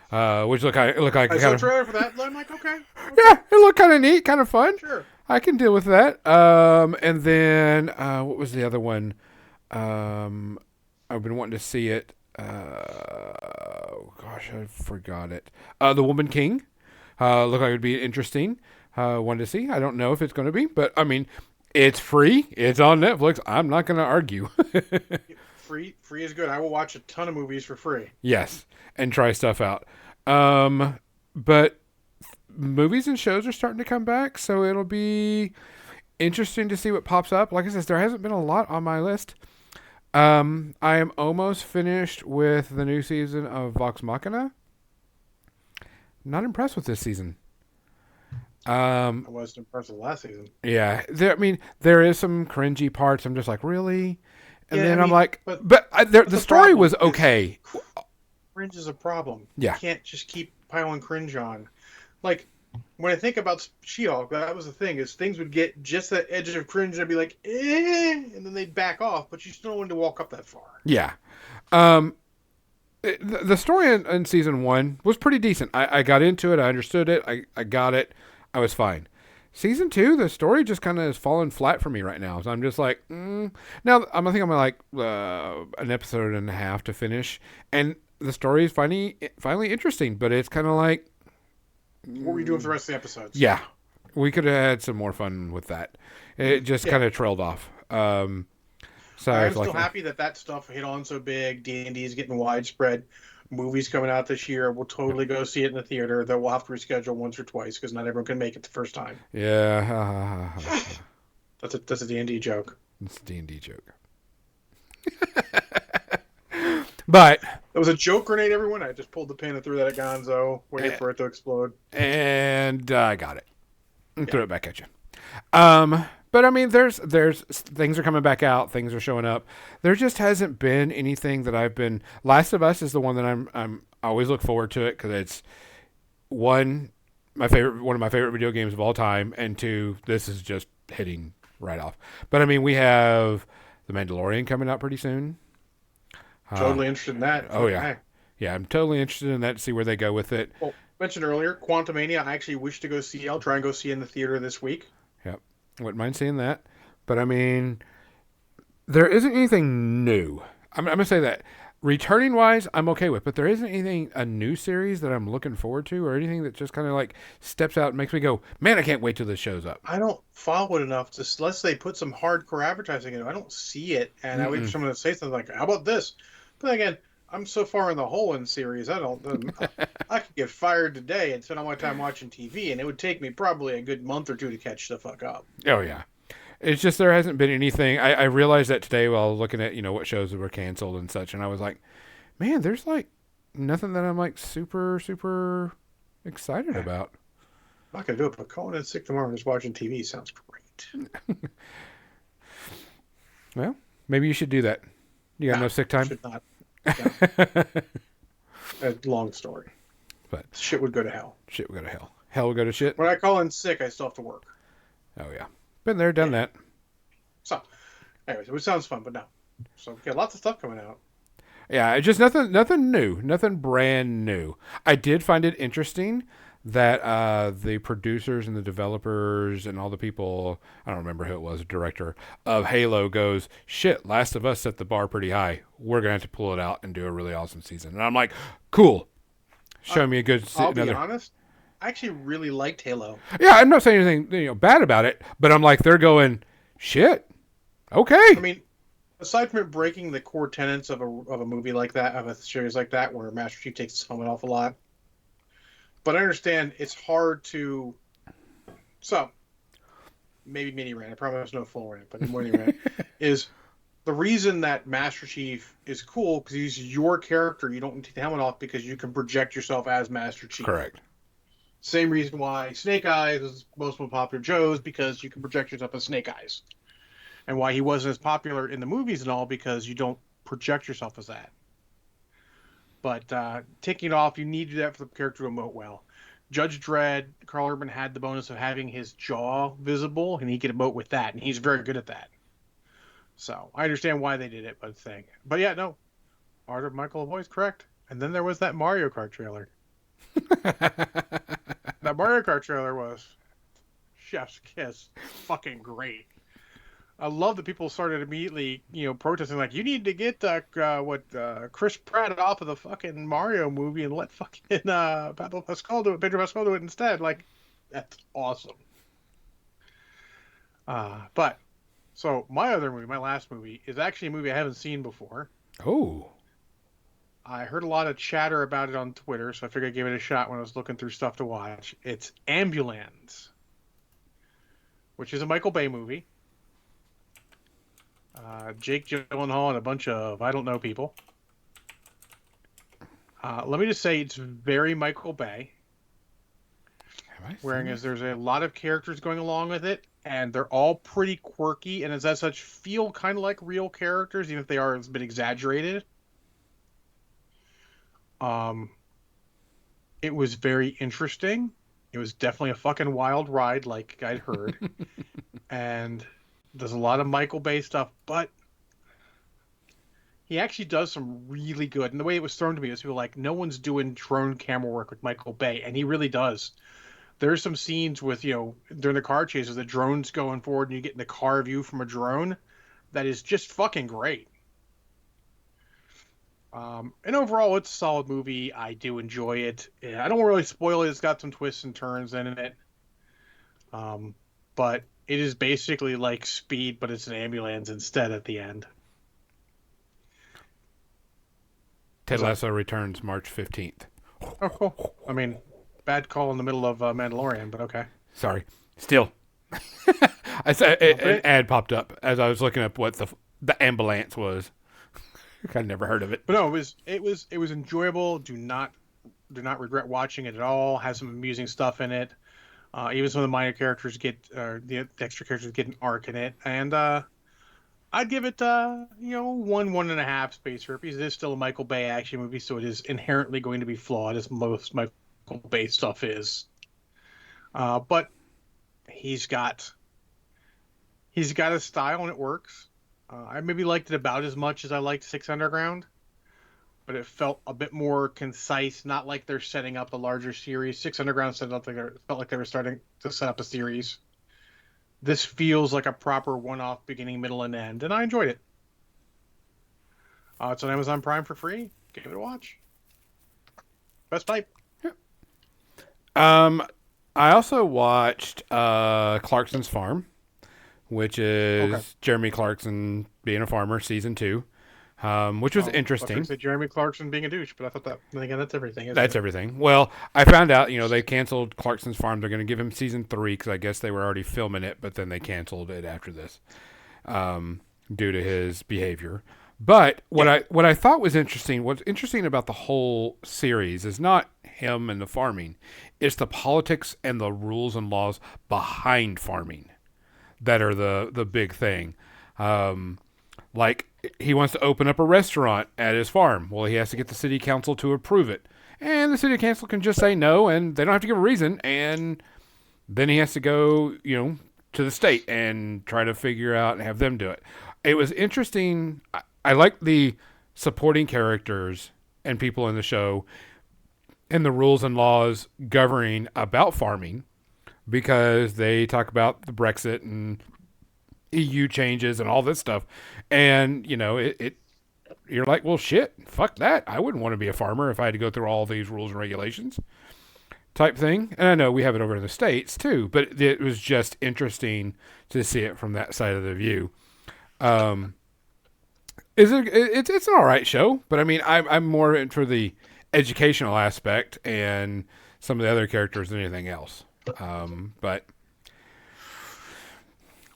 Which look like I saw a trailer for that. I'm like, okay. Yeah, it looked kind of neat, kind of fun. Sure. I can deal with that. And then what was the other one? I've been wanting to see it. Gosh, I forgot it. The Woman King. Looked like it would be interesting. One to see. I don't know if it's going to be, but I mean, it's free. It's on Netflix. I'm not going to argue. Free is good. I will watch a ton of movies for free. Yes, and try stuff out. But movies and shows are starting to come back, so it'll be interesting to see what pops up. Like I said, there hasn't been a lot on my list. I am almost finished with the new season of Vox Machina. Not impressed with this season. I wasn't impressed with last season. Yeah, there is some cringy parts. I'm just like, really? And then I'm like, the story was okay. Cringe is a problem. Yeah. You can't just keep piling cringe on. Like, when I think about She-Hulk, that was the thing, is things would get just that edge of cringe and I'd be like, and then they'd back off, but you still don't want to walk up that far. Yeah. The story in season 1 was pretty decent. I got into it. I understood it. I got it. I was fine. Season 2, the story just kind of has fallen flat for me right now. So I'm just like, Now, I think I'm like an episode and a half to finish. And the story is finally interesting, but it's kind of like... What were you doing for the rest of the episodes? Yeah. We could have had some more fun with that. It just kind of trailed off. So I'm still happy that stuff hit on so big. D&D is getting widespread. Movies coming out this year. We'll totally go see it in the theater. That we'll have to reschedule once or twice because not everyone can make it the first time. Yeah. That's a D&D joke. It's a D&D joke. But it was a joke grenade, everyone. I just pulled the pin and threw that at Gonzo, waiting for it to explode. And I got it. And threw it back at you. But I mean, there's things are coming back out, things are showing up. There just hasn't been anything that I've been. Last of Us is the one that I always look forward to it because it's one of my favorite video games of all time, and two, this is just hitting right off. But I mean, we have The Mandalorian coming out pretty soon. Totally interested in that. Oh yeah, yeah, I'm totally interested in that to see where they go with it. Well, mentioned earlier, Quantumania. I actually wish to go see. I'll try and go see in the theater this week. Yep. Wouldn't mind seeing that. But I mean, there isn't anything new. I'm going to say that. Returning wise, I'm okay with. But there isn't anything, a new series that I'm looking forward to or anything that just kind of like steps out and makes me go, man, I can't wait till this shows up. I don't follow it enough to, unless they put some hardcore advertising in it. I don't see it. And I wait for someone to say something like, how about this? But again, I'm so far in the hole in series, I could get fired today and spend all my time watching TV, and it would take me probably a good month or two to catch the fuck up. Oh, yeah. It's just there hasn't been anything. I realized that today while looking at, what shows were canceled and such, and I was like, man, there's like nothing that I'm like super, super excited about. I'm not going to do it, but calling in sick tomorrow and just watching TV sounds great. Well, maybe you should do that. You got no sick time? Should not. Yeah. A long story. But shit would go to hell. Shit would go to hell. Hell would go to shit. When I call in sick, I still have to work. Oh, yeah. Been there, done that. So, anyways, it sounds fun, but no. So, yeah, lots of stuff coming out. Yeah, just nothing new. Nothing brand new. I did find it interesting that the producers and the developers and all the people, I don't remember who it was, director of Halo goes, shit, Last of Us set the bar pretty high. We're going to have to pull it out and do a really awesome season. And I'm like, cool. Show me a good season. I'll be honest, I actually really liked Halo. Yeah, I'm not saying anything bad about it, but I'm like, they're going, shit, okay. I mean, aside from it breaking the core tenets of a movie like that, of a series like that, where Master Chief takes his helmet off a lot, but I understand it's hard to. So, maybe mini rant. I promise no full rant, but mini rant is the reason that Master Chief is cool because he's your character. You don't need to take the helmet off because you can project yourself as Master Chief. Correct. Same reason why Snake Eyes is most popular Joe's because you can project yourself as Snake Eyes. And why he wasn't as popular in the movies and all because you don't project yourself as that. But taking it off, you need to do that for the character to emote well. Judge Dredd, Karl Urban had the bonus of having his jaw visible, and he could emote with that, and he's very good at that. So I understand why they did it, but yeah, no, Art of Michael Lavoie is correct. And then there was that Mario Kart trailer. That Mario Kart trailer was chef's kiss, fucking great. I love that people started immediately, protesting like, you need to get Chris Pratt off of the fucking Mario movie and let fucking Pedro Pascal do it instead. Like, that's awesome. So my other movie, my last movie, is actually a movie I haven't seen before. Oh. I heard a lot of chatter about it on Twitter, so I figured I'd give it a shot when I was looking through stuff to watch. It's Ambulance, which is a Michael Bay movie. Jake Gyllenhaal and a bunch of I don't know people. Let me just say it's very Michael Bay. Whereas there's a lot of characters going along with it, and they're all pretty quirky, and as such feel kind of like real characters, even if they are a bit exaggerated. It was very interesting. It was definitely a fucking wild ride, like I'd heard. And there's a lot of Michael Bay stuff, but he actually does some really good. And the way it was thrown to me was people like, no one's doing drone camera work with Michael Bay, and he really does. There's some scenes with, during the car chases, the drone's going forward and you get in the car view from a drone that is just fucking great. And overall, it's a solid movie. I do enjoy it. Yeah, I don't really spoil it. It's got some twists and turns in it. But it is basically like Speed, but it's an ambulance instead at the end. Ted Lasso returns March 15th. Oh, cool. I mean, bad call in the middle of Mandalorian, but okay. Sorry. Still. An ad popped up as I was looking up what the ambulance was. I'd never heard of it. But no, it was enjoyable. Do not regret watching it at all. Has some amusing stuff in it. Even some of the minor characters get the extra characters get an arc in it, and I'd give it 1.5 space herpes. It is still a Michael Bay action movie, so it is inherently going to be flawed, as most Michael Bay stuff is. But he's got a style and it works. I maybe liked it about as much as I liked Six Underground, but it felt a bit more concise, not like they're setting up a larger series. Six Underground felt like they were starting to set up a series. This feels like a proper one-off beginning, middle, and end, and I enjoyed it. It's on Amazon Prime for free. Give it a watch. Best type. Yeah. I also watched Clarkson's Farm, which is Jeremy Clarkson being a farmer, season 2, which was interesting. I was Jeremy Clarkson being a douche, but I thought that, again, that's everything. That's everything. Well, I found out, they canceled Clarkson's Farm. They're going to give him season 3 because I guess they were already filming it, but then they canceled it after this due to his behavior. But what I thought was interesting, what's interesting about the whole series is not him and the farming. It's the politics and the rules and laws behind farming that are the big thing. Like, he wants to open up a restaurant at his farm. Well, he has to get the city council to approve it. And the city council can just say no, and they don't have to give a reason. And then he has to go, to the state and try to figure out and have them do it. It was interesting. I like the supporting characters and people in the show and the rules and laws governing about farming, because they talk about the Brexit and EU changes and all this stuff. And, you're like, well, shit, fuck that. I wouldn't want to be a farmer if I had to go through all these rules and regulations type thing. And I know we have it over in the States too, but it was just interesting to see it from that side of the view. It's an all right show, but I mean, I'm more into the educational aspect and some of the other characters than anything else. But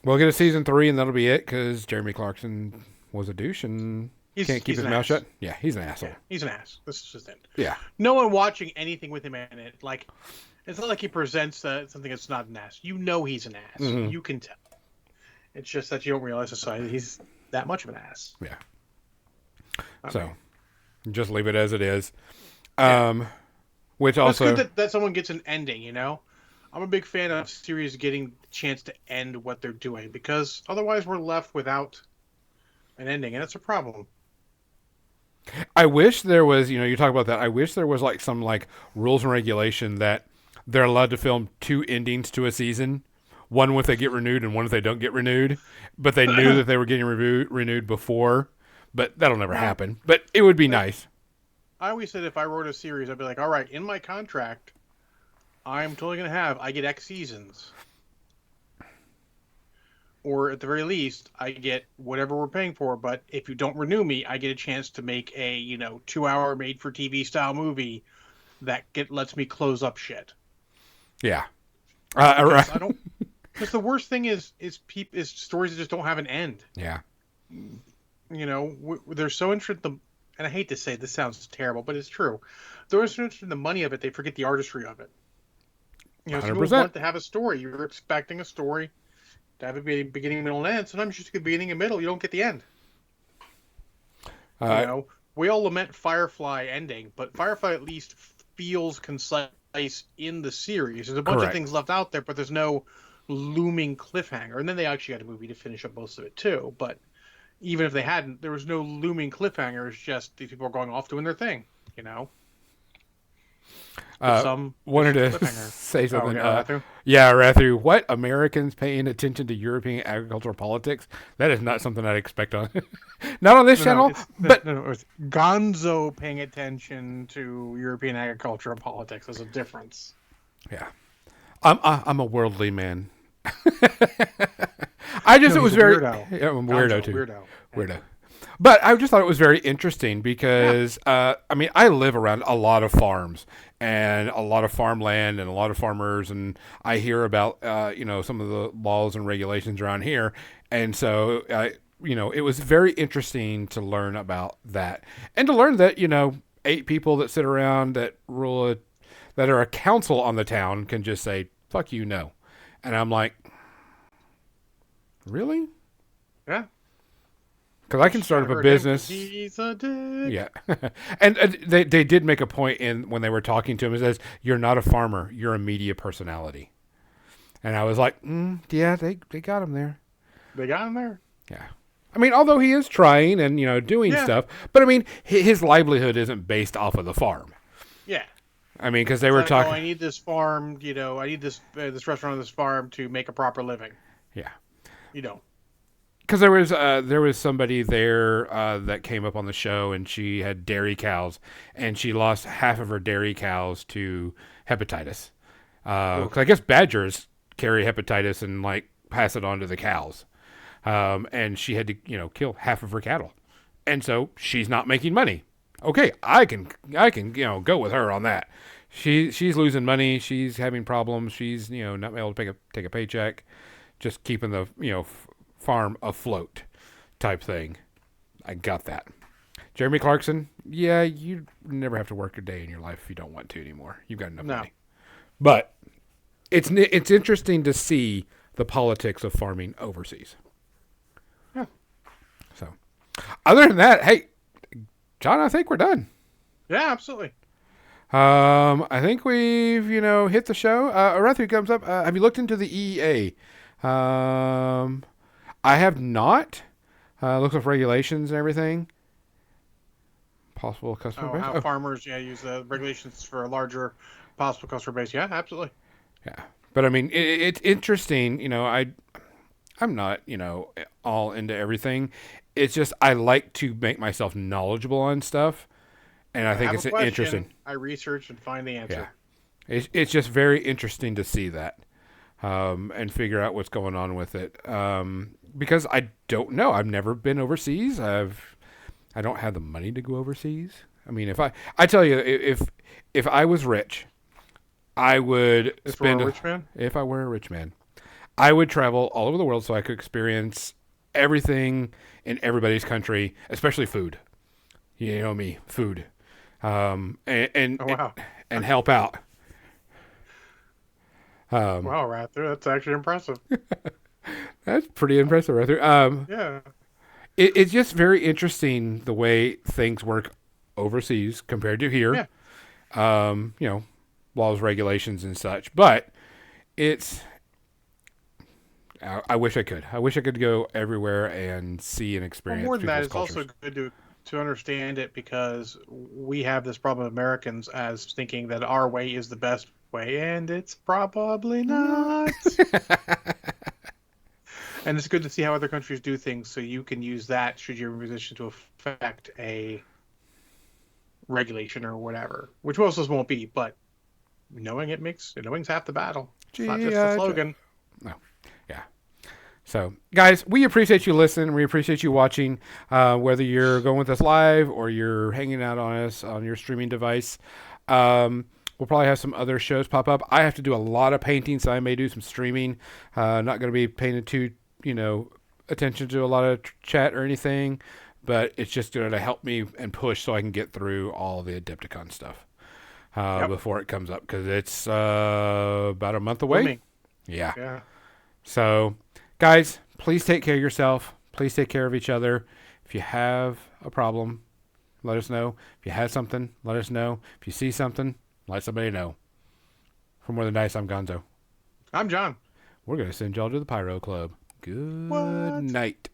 we'll get a season 3 and that'll be it, because Jeremy Clarkson was a douche and can't keep his mouth shut. Yeah, he's an asshole. Yeah, he's an ass. This is just it. Yeah. No one watching anything with him in it, like, it's not like he presents something that's not an ass. You know he's an ass. Mm-hmm. You can tell. It's just that you don't realize he's that much of an ass. Yeah. So, just leave it as it is. Which also... It's good that someone gets an ending, you know? I'm a big fan of series getting the chance to end what they're doing, because otherwise we're left without an ending, and it's a problem. I wish there was, you talk about that, I wish there was like some like rules and regulation that they're allowed to film 2 endings to a season. One if they get renewed and one if they don't get renewed. But they knew that they were getting renewed before. But that'll never happen. But it would be nice. I always said if I wrote a series, I'd be like, all right, in my contract, I'm totally going to I get X seasons. Or at the very least, I get whatever we're paying for. But if you don't renew me, I get a chance to make a 2-hour made-for-TV style movie that lets me close up shit. Yeah. Because the worst thing is stories that just don't have an end. Yeah. They're so interested in and I hate to say it, this sounds terrible, but it's true. They're so interested in the money of it, they forget the artistry of it. People want to have a story. You're expecting a story to have a beginning, middle, and end. Sometimes you just get beginning and middle. You don't get the end. We all lament Firefly ending, but Firefly at least feels concise in the series. There's a bunch of things left out there, but there's no looming cliffhanger. And then they actually got a movie to finish up most of it too. But even if they hadn't, there was no looming cliffhanger. It's just these people are going off doing their thing, Wanted to say something. Rathu, what? Americans paying attention to European agricultural politics? That is not something I'd expect on. Not on this channel, but it's Gonzo paying attention to European agricultural politics. There's a difference. Yeah, I'm a worldly man. It was very weirdo. Yeah, I'm a weirdo too. Weirdo. But I just thought it was very interesting because, I live around a lot of farms and a lot of farmland and a lot of farmers, and I hear about, some of the laws and regulations around here. And so, it was very interesting to learn about that and to learn that, 8 people that sit around that that are a council on the town can just say, fuck you, no. And I'm like, really? Yeah. Because I can start up a business. He's a dick. Yeah. And they did make a point when they were talking to him. It says, you're not a farmer. You're a media personality. And I was like, yeah, they got him there. They got him there? Yeah. Although he is trying and, doing stuff. But, his livelihood isn't based off of the farm. Yeah. Because they were talking. I need this farm, I need this restaurant on this farm to make a proper living. Yeah. You don't. Because there was somebody there that came up on the show, and she had dairy cows, and she lost half of her dairy cows to hepatitis. Because I guess badgers carry hepatitis and pass it on to the cows, and she had to kill half of her cattle, and so she's not making money. Okay, I can go with her on that. She's losing money. She's having problems. She's not able to take a paycheck, just keeping the farm afloat type thing. I got that. Jeremy Clarkson, yeah, you never have to work a day in your life if you don't want to anymore. You've got enough money. But it's interesting to see the politics of farming overseas. Yeah. So, other than that, hey, John, I think we're done. Yeah, absolutely. I think we've, hit the show. Arathu comes up. Have you looked into the EEA? I have not. Looked up regulations and everything. Possible customer base. How farmers use the regulations for a larger possible customer base. Yeah, absolutely. Yeah. But it's interesting. I'm not, all into everything. It's just I like to make myself knowledgeable on stuff. And I think it's interesting. I research and find the answer. Yeah. It's just very interesting to see that. And figure out what's going on with it. Because I don't know. I've never been overseas. I don't have the money to go overseas. If I tell you, if I was rich, I would spend. Rich man? If I were a rich man, I would travel all over the world so I could experience everything in everybody's country, especially food. You know me, food, and oh, wow. and help out. Wow, Rather, that's actually impressive. That's pretty impressive, Rather. Yeah. It's just very interesting the way things work overseas compared to here. Yeah. You know, laws, regulations, and such. But it's. I wish I could. I wish I could go everywhere and see and experience. Well, more than that, it's cultures. also good to understand it, because we have this problem of Americans as thinking that our way is the best way, and it's probably not. And it's good to see how other countries do things, so you can use that should you're in a position to affect a regulation or whatever, which most of us won't be, but knowing's half the battle. It's not just a slogan. No. Yeah. So, guys, we appreciate you listening. We appreciate you watching, whether you're going with us live or you're hanging out on us on your streaming device. We'll probably have some other shows pop up. I have to do a lot of painting, so I may do some streaming. Not going to be paying too, attention to a lot of chat or anything, but it's just going to help me and push so I can get through all the Adepticon stuff before it comes up, because it's about a month away. Yeah. So, guys, please take care of yourself. Please take care of each other. If you have a problem, let us know. If you have something, let us know. If you see something, let somebody know. For More Than Dice, I'm Gonzo. I'm John. We're going to send y'all to the Pyro Club. Good night.